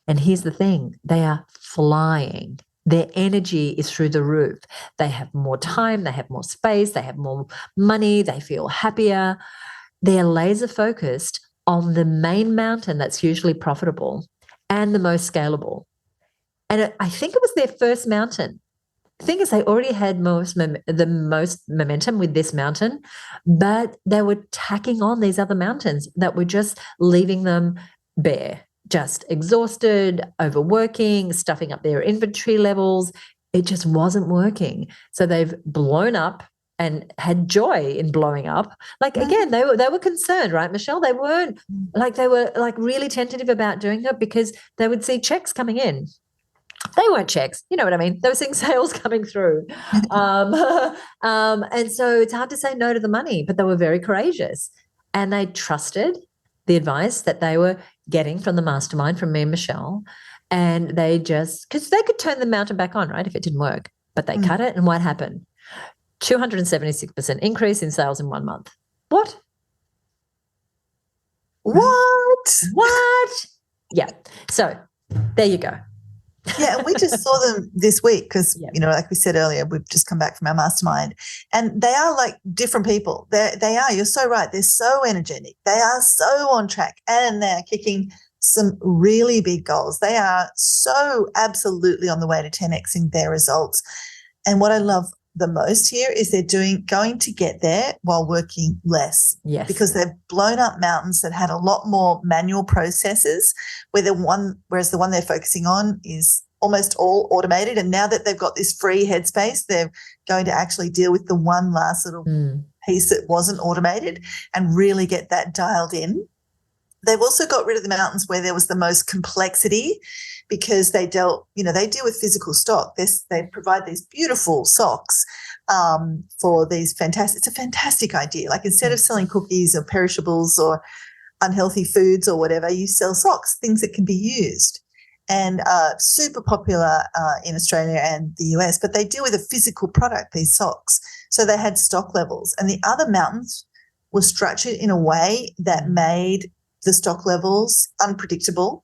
And here's the thing, they are flying. Their energy is through the roof. They have more time, they have more space, they have more money, they feel happier. They're laser focused on the main mountain that's hugely profitable and the most scalable. And I think it was their first mountain The thing is, they already had the most momentum with this mountain, but they were tacking on these other mountains that were just leaving them bare, just exhausted, overworking, stuffing up their inventory levels. It just wasn't working. So they've blown up and had joy in blowing up. Like, again, they were concerned, right, Michelle? They weren't like, they were like really tentative about doing it because they would see checks coming in. They weren't checks, you know what I mean? They were seeing sales coming through. And so it's hard to say no to the money, but they were very courageous and they trusted the advice that they were getting from the mastermind, from me and Michelle. And they just, because they could turn the mountain back on, right, if it didn't work, but they cut it. And what happened? 276% increase in sales in 1 month. What? Yeah. So there you go. Yeah, and we just saw them this week because, like we said earlier, we've just come back from our mastermind, and they are like different people. They are, you're so right. They're so energetic. They are so on track, and they're kicking some really big goals. They are so absolutely on the way to 10xing their results. And what I love the most here is they're going to get there while working less. Yes. Because they've blown up mountains that had a lot more manual processes, whereas the one they're focusing on is almost all automated. And now that they've got this free headspace, they're going to actually deal with the one last little piece that wasn't automated and really get that dialed in. They've also got rid of the mountains where there was the most complexity, because they deal with physical stock. They provide these beautiful socks for these fantastic. It's a fantastic idea. Like, instead of selling cookies or perishables or unhealthy foods or whatever, you sell socks, things that can be used, and super popular in Australia and the US. But they deal with a physical product, these socks. So they had stock levels, and the other mountains were structured in a way that made the stock levels unpredictable.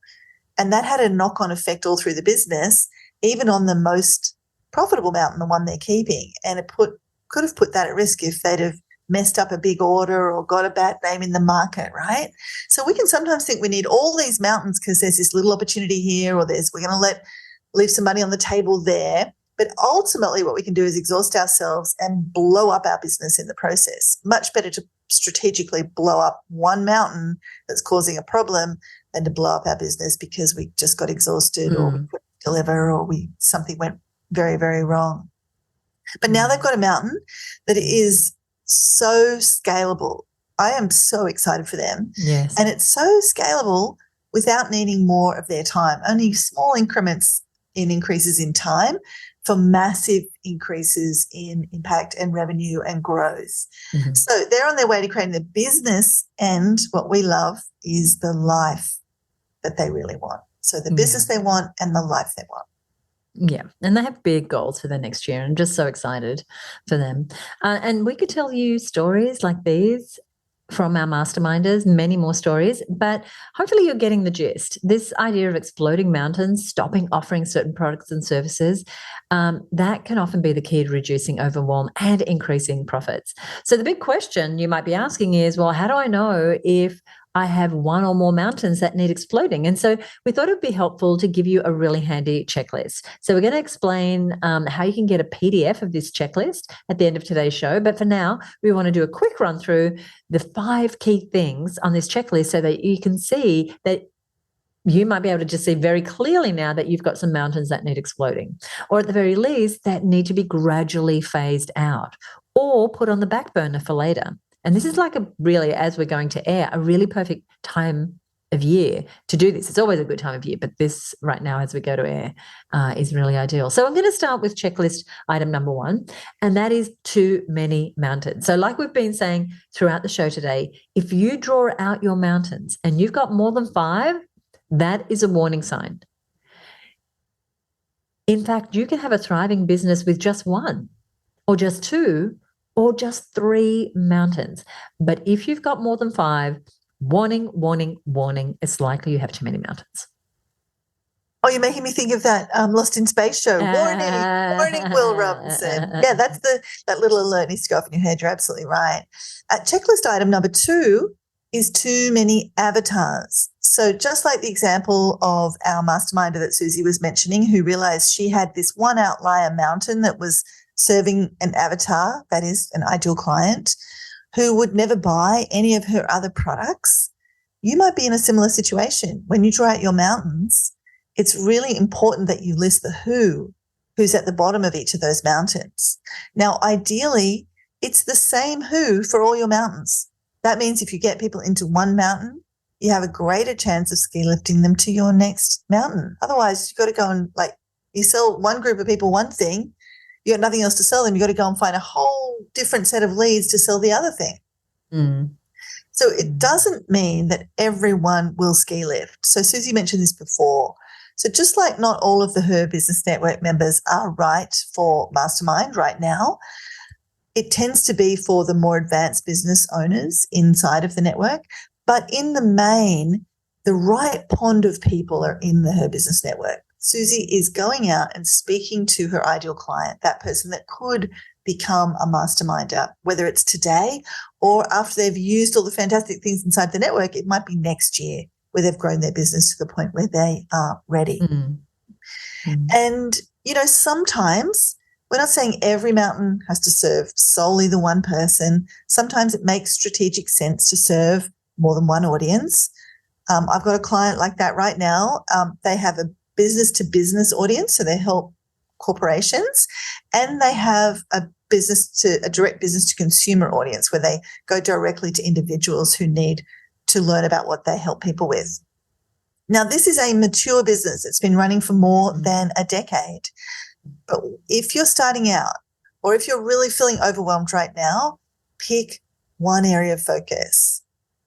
And that had a knock-on effect all through the business, even on the most profitable mountain, the one they're keeping. And it could have put that at risk if they'd have messed up a big order or got a bad name in the market, right? So we can sometimes think we need all these mountains because there's this little opportunity here, or we're going to leave some money on the table there. But ultimately what we can do is exhaust ourselves and blow up our business in the process. Much better to strategically blow up one mountain that's causing a problem than to blow up our business because we just got exhausted or we couldn't deliver or something went very, very wrong. But now they've got a mountain that is so scalable. I am so excited for them. Yes. And it's so scalable without needing more of their time, only small increments in increases in time for massive increases in impact and revenue and growth. Mm-hmm. So they're on their way to creating the business, and what we love is the life that they really want. So the business they want and the life they want. Yeah, and they have big goals for the next year. I'm just so excited for them. And we could tell you stories like these from our masterminders, many more stories, but hopefully you're getting the gist. This idea of exploding mountains, stopping offering certain products and services, that can often be the key to reducing overwhelm and increasing profits. So the big question you might be asking is, well, how do I know if I have one or more mountains that need exploding? And so we thought it would be helpful to give you a really handy checklist. So we're going to explain how you can get a PDF of this checklist at the end of today's show. But for now, we want to do a quick run through the 5 key things on this checklist so that you can see that you might be able to just see very clearly now that you've got some mountains that need exploding, or at the very least that need to be gradually phased out or put on the back burner for later. And this is like as we're going to air, a really perfect time of year to do this. It's always a good time of year, but this right now as we go to air is really ideal. So I'm going to start with checklist item number 1, and that is too many mountains. So like we've been saying throughout the show today, if you draw out your mountains and you've got more than 5, that is a warning sign. In fact, you can have a thriving business with just 1 or just 2 or just 3 mountains. But if you've got more than 5, warning, warning, warning, it's likely you have too many mountains. Oh, you're making me think of that Lost in Space show. Warning, Will Robinson. Yeah, that's that little alert needs to go off in your head. You're absolutely right. Checklist item number 2 is too many avatars. So just like the example of our masterminder that Suzi was mentioning, who realized she had this one outlier mountain that was serving an avatar, that is an ideal client, who would never buy any of her other products, you might be in a similar situation. When you draw out your mountains, it's really important that you list the who's at the bottom of each of those mountains. Now, ideally, it's the same who for all your mountains. That means if you get people into one mountain, you have a greater chance of ski lifting them to your next mountain. Otherwise, you've got to go and you sell one group of people one thing, you got nothing else to sell them. You've got to go and find a whole different set of leads to sell the other thing. Mm. So it doesn't mean that everyone will ski lift. So Suzi mentioned this before. So just like not all of the Her Business Network members are right for Mastermind right now, it tends to be for the more advanced business owners inside of the network. But in the main, the right pond of people are in the Her Business Network. Suzi is going out and speaking to her ideal client, that person that could become a masterminder, whether it's today or after they've used all the fantastic things inside the network. It might be next year where they've grown their business to the point where they are ready. And, sometimes we're not saying every mountain has to serve solely the one person. Sometimes it makes strategic sense to serve more than one audience. I've got a client like that right now. They have a business-to-business audience, so they help corporations, and they have a direct business-to-consumer audience where they go directly to individuals who need to learn about what they help people with. Now, this is a mature business. It's been running for more than a decade. But if you're starting out or if you're really feeling overwhelmed right now, pick one area of focus.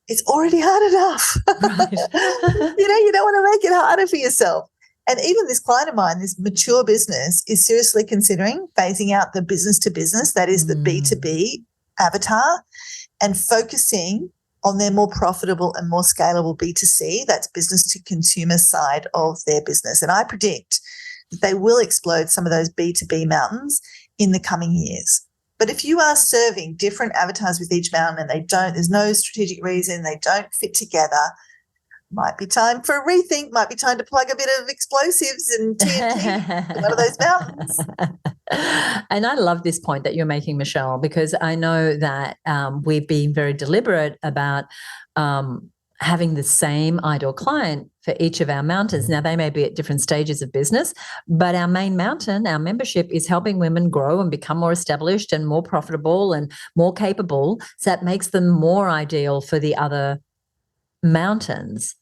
It's already hard enough. Right. You don't want to make it harder for yourself. And even this client of mine, this mature business, is seriously considering phasing out the business to business, that is the B2B avatar, and focusing on their more profitable and more scalable B2C, that's business to consumer side of their business. And I predict that they will explode some of those B2B mountains in the coming years. But if you are serving different avatars with each mountain and there's no strategic reason, they don't fit together, might be time for a rethink, might be time to plug a bit of explosives and TNT in one of those mountains. And I love this point that you're making, Michelle, because I know that we've been very deliberate about having the same ideal client for each of our mountains. Now, they may be at different stages of business, but our main mountain, our membership, is helping women grow and become more established and more profitable and more capable. So that makes them more ideal for the other mountains.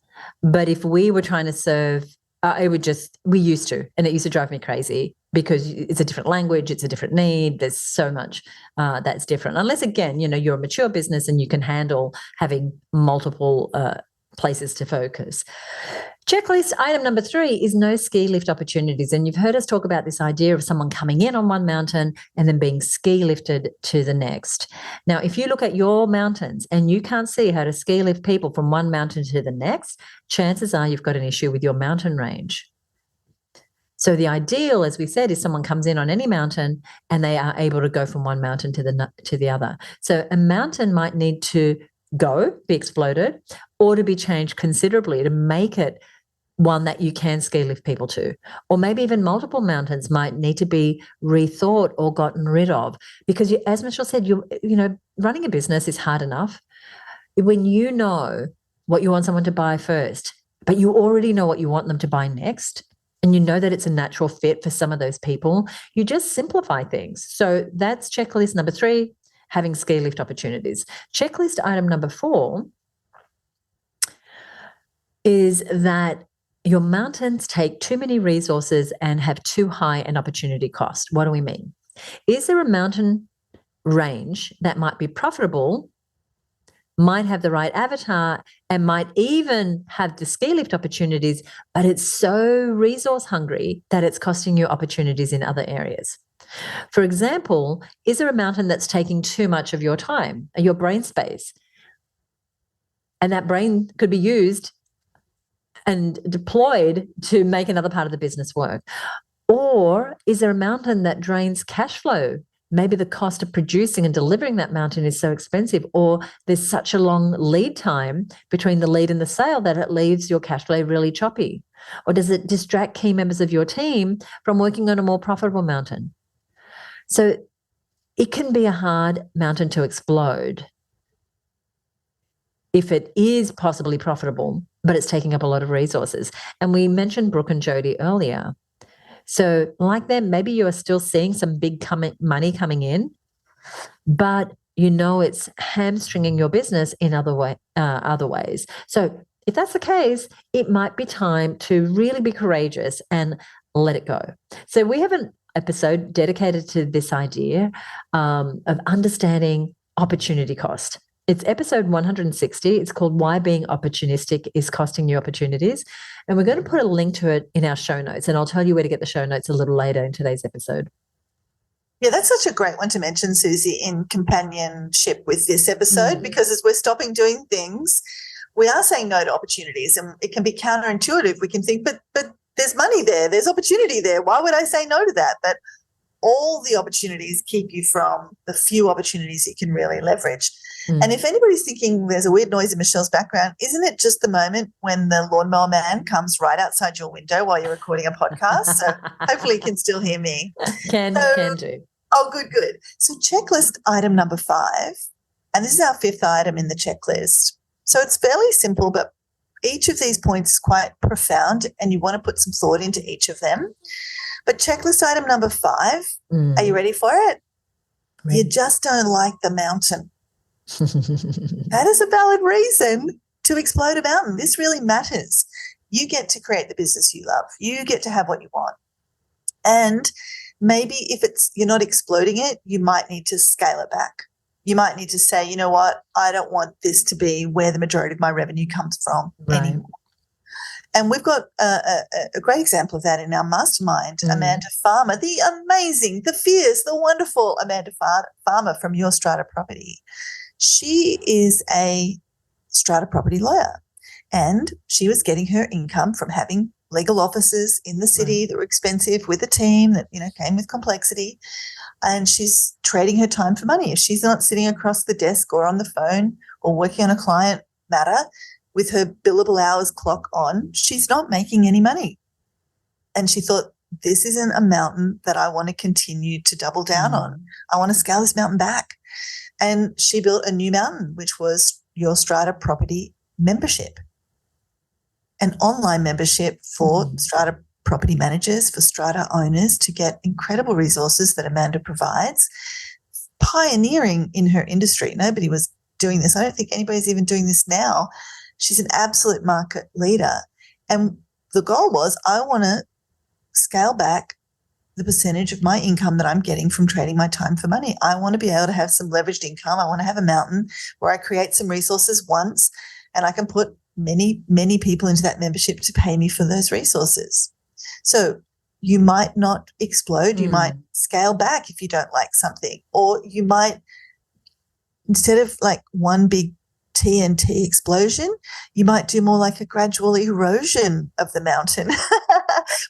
But if we were trying to serve, we used to, and it used to drive me crazy because it's a different language, it's a different need. There's so much that's different. Unless, again, you're a mature business and you can handle having multiple places to focus. Checklist item number 3 is no ski lift opportunities. And you've heard us talk about this idea of someone coming in on one mountain and then being ski lifted to the next. Now, if you look at your mountains and you can't see how to ski lift people from one mountain to the next, chances are you've got an issue with your mountain range. So the ideal, as we said, is someone comes in on any mountain and they are able to go from one mountain to the other. So a mountain might need to be exploded, or to be changed considerably to make it one that you can ski lift people to. Or maybe even multiple mountains might need to be rethought or gotten rid of, because as Michelle said, running a business is hard enough. When you know what you want someone to buy first, but you already know what you want them to buy next, and you know that it's a natural fit for some of those people, you just simplify things. So that's checklist number 3, having ski lift opportunities. Checklist item number 4 is that your mountains take too many resources and have too high an opportunity cost. What do we mean? Is there a mountain range that might be profitable, might have the right avatar, and might even have the ski lift opportunities, but it's so resource hungry that it's costing you opportunities in other areas? For example, is there a mountain that's taking too much of your time, your brain space? And that brain could be used and deployed to make another part of the business work. Or is there a mountain that drains cash flow maybe the cost of producing and delivering that mountain is so expensive, or there's such a long lead time between the lead and the sale that it leaves your cash flow really choppy? Or does it distract key members of your team from working on a more profitable mountain? So it can be a hard mountain to explode if it is possibly profitable, but it's taking up a lot of resources. And we mentioned Brooke and Jody earlier. So like them, maybe you are still seeing some big money coming in, but you know it's hamstringing your business in other ways. So if that's the case, it might be time to really be courageous and let it go. So we have an episode dedicated to this idea of understanding opportunity cost. It's episode 160. It's called Why Being Opportunistic is Costing You Opportunities. And we're going to put a link to it in our show notes. And I'll tell you where to get the show notes a little later in today's episode. Yeah, that's such a great one to mention, Suzi, in companionship with this episode, because as we're stopping doing things, we are saying no to opportunities, and it can be counterintuitive. We can think, but there's money there, there's opportunity there. Why would I say no to that? But all the opportunities keep you from the few opportunities you can really leverage. And if anybody's thinking there's a weird noise in Michelle's background, isn't it just the moment when the lawnmower man comes right outside your window while you're recording a podcast? So hopefully you can still hear me. Can do. Oh, good. So checklist item number 5, and this is our 5th item in the checklist. So it's fairly simple, but each of these points is quite profound, and you want to put some thought into each of them. But checklist item number 5, are you ready for it? Ready. You just don't like the mountain. That is a valid reason to explode a mountain. This really matters. You get to create the business you love. You get to have what you want. And maybe if you're not exploding it, you might need to scale it back. You might need to say, you know what, I don't want this to be where the majority of my revenue comes from anymore. And we've got a great example of that in our mastermind, Amanda Farmer, the amazing, the fierce, the wonderful Amanda Farmer from Your Strata Property. She is a strata property lawyer, and she was getting her income from having legal offices in the city that were expensive, with a team that, came with complexity. And she's trading her time for money. If she's not sitting across the desk or on the phone or working on a client matter with her billable hours clock on, she's not making any money. And she thought, this isn't a mountain that I want to continue to double down on. I want to scale this mountain back. And she built a new mountain, which was Your Strata Property membership, an online membership for strata property managers, for strata owners, to get incredible resources that Amanda provides, pioneering in her industry. Nobody was doing this. I don't think anybody's even doing this now. She's an absolute market leader. And the goal was, I want to scale back the percentage of my income that I'm getting from trading my time for money. I want to be able to have some leveraged income. I want to have a mountain where I create some resources once, and I can put many, many people into that membership to pay me for those resources. So you might not explode. You might scale back if you don't like something, or you might, instead of like one big TNT explosion, you might do more like a gradual erosion of the mountain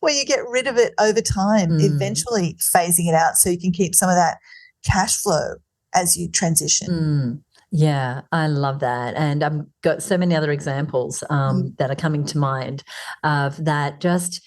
where you get rid of it over time, eventually phasing it out so you can keep some of that cash flow as you transition. Yeah, I love that. And I've got so many other examples that are coming to mind of that, just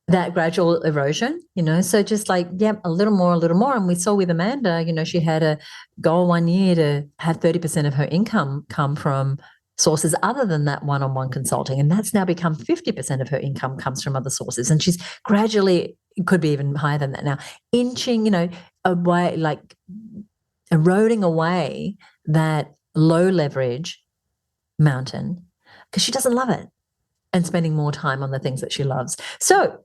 that gradual erosion, so just like, a little more. And we saw with Amanda, she had a goal one year to have 30% of her income come from sources other than that one-on-one consulting. And that's now become 50% of her income comes from other sources. And she's gradually, it could be even higher than that now, inching, away, like eroding away that low leverage mountain because she doesn't love it, and spending more time on the things that she loves. So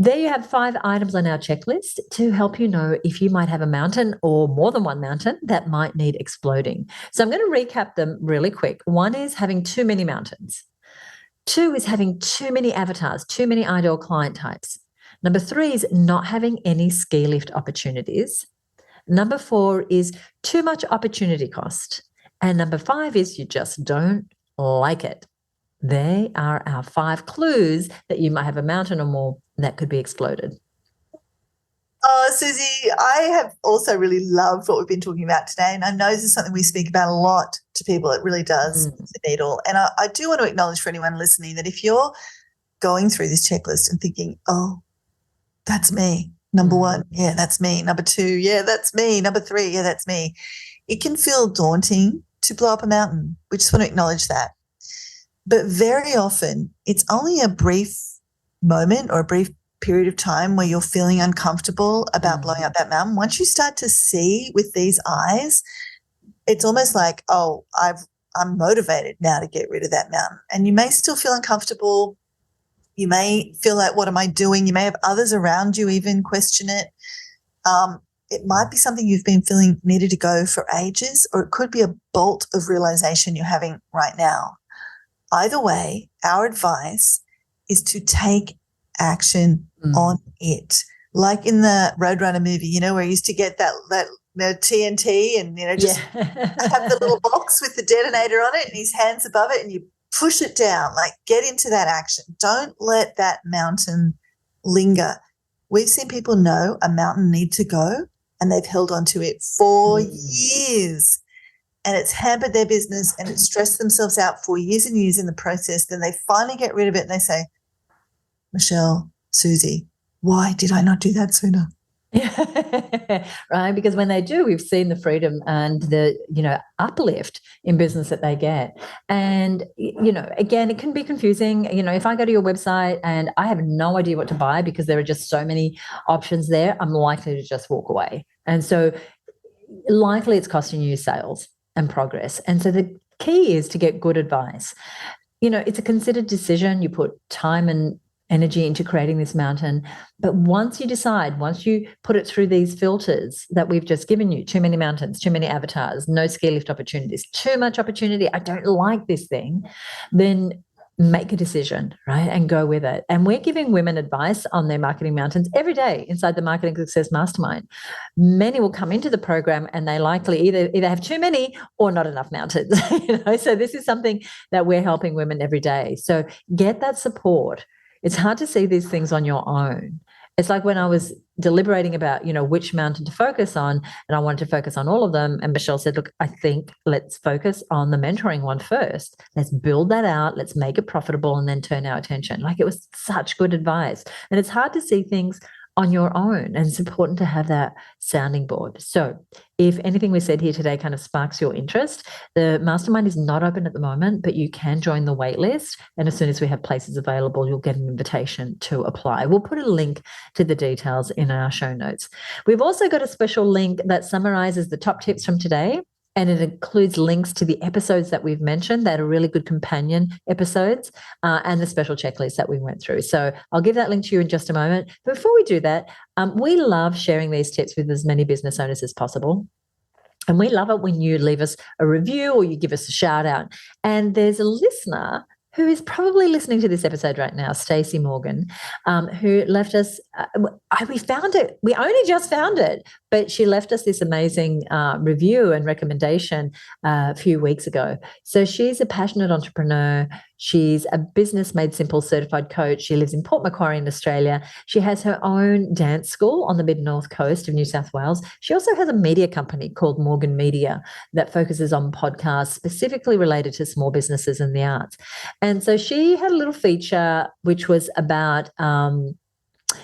there you have 5 items on our checklist to help you know if you might have a mountain or more than one mountain that might need exploding. So I'm going to recap them really quick. 1 is having too many mountains. 2 is having too many avatars, too many ideal client types. Number 3 is not having any ski lift opportunities. Number 4 is too much opportunity cost. And number 5 is you just don't like it. They are our 5 clues that you might have a mountain or more that could be exploded. Oh, Susie, I have also really loved what we've been talking about today. And I know this is something we speak about a lot to people. It really does move the needle. And I do want to acknowledge for anyone listening that if you're going through this checklist and thinking, oh, that's me. Number one, yeah, that's me. Number two, yeah, that's me. Number three, yeah, that's me. It can feel daunting to blow up a mountain. We just want to acknowledge that. But very often it's only a brief moment or a brief period of time where you're feeling uncomfortable about blowing up that mountain. Once you start to see with these eyes, it's almost like, oh, I'm motivated now to get rid of that mountain. And you may still feel uncomfortable. You may feel like, what am I doing? You may have others around you even question it. It might be something you've been feeling needed to go for ages, or it could be a bolt of realization you're having right now. Either way, our advice is to take action on it. Like in the Roadrunner movie, where you used to get that TNT and, just have the little box with the detonator on it and his hands above it and you push it down, like get into that action. Don't let that mountain linger. We've seen people know a mountain need to go and they've held on to it for years and it's hampered their business and it's stressed themselves out for years and years in the process. Then they finally get rid of it and they say, Michelle, Susie, why did I not do that sooner? Right, because when they do, we've seen the freedom and the uplift in business that they get. And again, it can be confusing. If I go to your website and I have no idea what to buy because there are just so many options there, I'm likely to just walk away. And so likely it's costing you sales and progress. And so the key is to get good advice. It's a considered decision. You put time and energy into creating this mountain. But once you put it through these filters that we've just given you, too many mountains, too many avatars, no ski lift opportunities, too much opportunity, I don't like this thing, then make a decision, right, and go with it. And we're giving women advice on their marketing mountains every day inside the Marketing Success Mastermind. Many will come into the program and they likely either have too many or not enough mountains. So this is something that we're helping women every day. So get that support. It's hard to see these things on your own. It's like when I was deliberating about, which mountain to focus on, and I wanted to focus on all of them. And Michelle said, look, I think let's focus on the mentoring one first. Let's build that out. Let's make it profitable and then turn our attention. Like, it was such good advice. And it's hard to see things on your own. And it's important to have that sounding board. So if anything we said here today kind of sparks your interest, the mastermind is not open at the moment, but you can join the wait list. And as soon as we have places available, you'll get an invitation to apply. We'll put a link to the details in our show notes. We've also got a special link that summarizes the top tips from today. And it includes links to the episodes that we've mentioned that are really good companion episodes and the special checklist that we went through. So I'll give that link to you in just a moment. Before we do that, we love sharing these tips with as many business owners as possible. And we love it when you leave us a review or you give us a shout out. And there's a listener who is probably listening to this episode right now, Stacey Morgan, who left us, we found it, we only just found it, but she left us this amazing review and recommendation a few weeks ago. So she's a passionate entrepreneur. She's a Business Made Simple certified coach. She lives in Port Macquarie in Australia. She has her own dance school on the mid-north coast of New South Wales. She also has a media company called Morgan Media that focuses on podcasts specifically related to small businesses and the arts. And so she had a little feature which was about,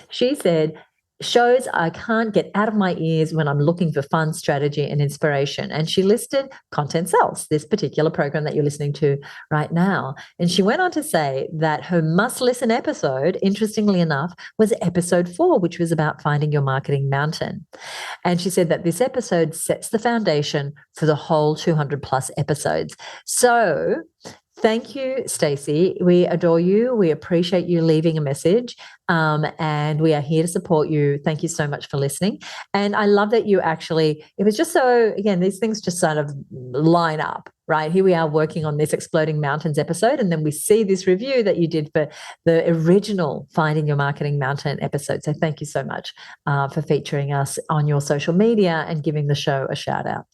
she said, shows I can't get out of my ears when I'm looking for fun, strategy, and inspiration. And she listed Content Sells, this particular program that you're listening to right now. And she went on to say that her must-listen episode, interestingly enough, was episode 4, which was about finding your marketing mountain. And she said that this episode sets the foundation for the whole 200+ episodes. So thank you, Stacey. We adore you. We appreciate you leaving a message, and we are here to support you. Thank you so much for listening. And I love that you actually, it was just so, again, these things just sort of line up, right? Here we are working on this Exploding Mountains episode, and then we see this review that you did for the original Finding Your Marketing Mountain episode. So thank you so much for featuring us on your social media and giving the show a shout out.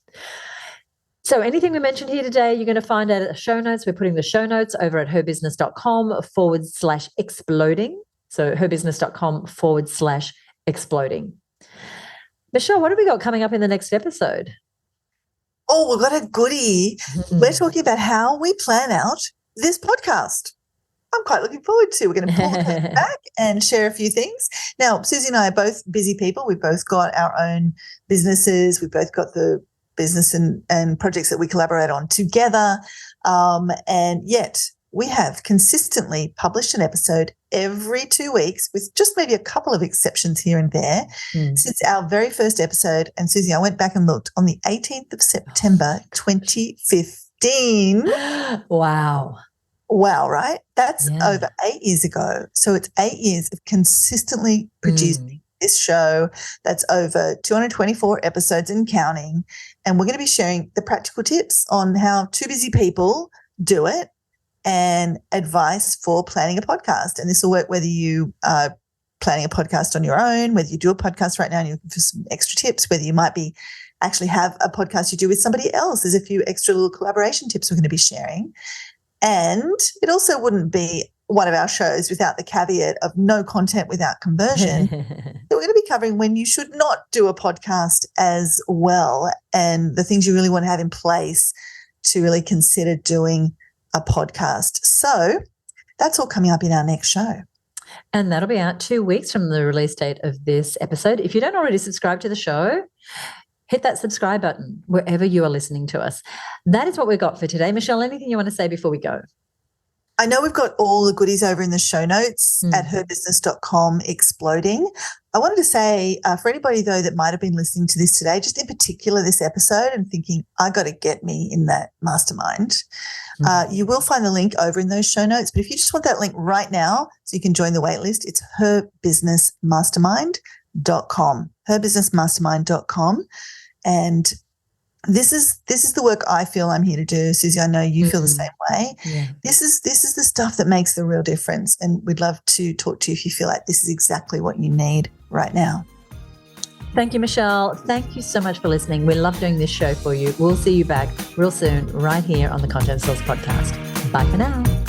So anything we mentioned here today, you're going to find out at the show notes. We're putting the show notes over at herbusiness.com/exploding. So herbusiness.com/exploding. Michelle, what have we got coming up in the next episode? Oh, we've got a goodie. We're talking about how we plan out this podcast. I'm quite looking forward to. We're going to pull the curtain back and share a few things. Now, Suzi and I are both busy people. We've both got our own businesses. We've both got the business and projects that we collaborate on together. And yet we have consistently published an episode every 2 weeks, with just maybe a couple of exceptions here and there, since our very first episode. And Suzi, I went back and looked on the 18th of September, 2015. Wow. Wow, right? That's over 8 years ago. So it's 8 years of consistently producing this show. That's over 224 episodes and counting. And we're going to be sharing the practical tips on how two busy people do it and advice for planning a podcast. And this will work whether you are planning a podcast on your own, whether you do a podcast right now and you're looking for some extra tips, whether you might be actually have a podcast you do with somebody else. There's a few extra little collaboration tips we're going to be sharing. And it also wouldn't be one of our shows without the caveat of no content without conversion. So we're going to be covering when you should not do a podcast as well, and the things you really want to have in place to really consider doing a podcast. So that's all coming up in our next show. And that'll be out 2 weeks from the release date of this episode. If you don't already subscribe to the show, hit that subscribe button wherever you are listening to us. That is what we've got for today. Michelle, anything you want to say before we go? I know we've got all the goodies over in the show notes at herbusiness.com exploding. I wanted to say for anybody, though, that might have been listening to this today, just in particular this episode and thinking, I got to get me in that mastermind, you will find the link over in those show notes. But if you just want that link right now so you can join the wait list, it's herbusinessmastermind.com, herbusinessmastermind.com. And this is the work I feel I'm here to do. Suzi, I know you feel the same way. Yeah. This is the stuff that makes the real difference. And we'd love to talk to you if you feel like this is exactly what you need right now. Thank you, Michelle. Thank you so much for listening. We love doing this show for you. We'll see you back real soon right here on the Content Source Podcast. Bye for now.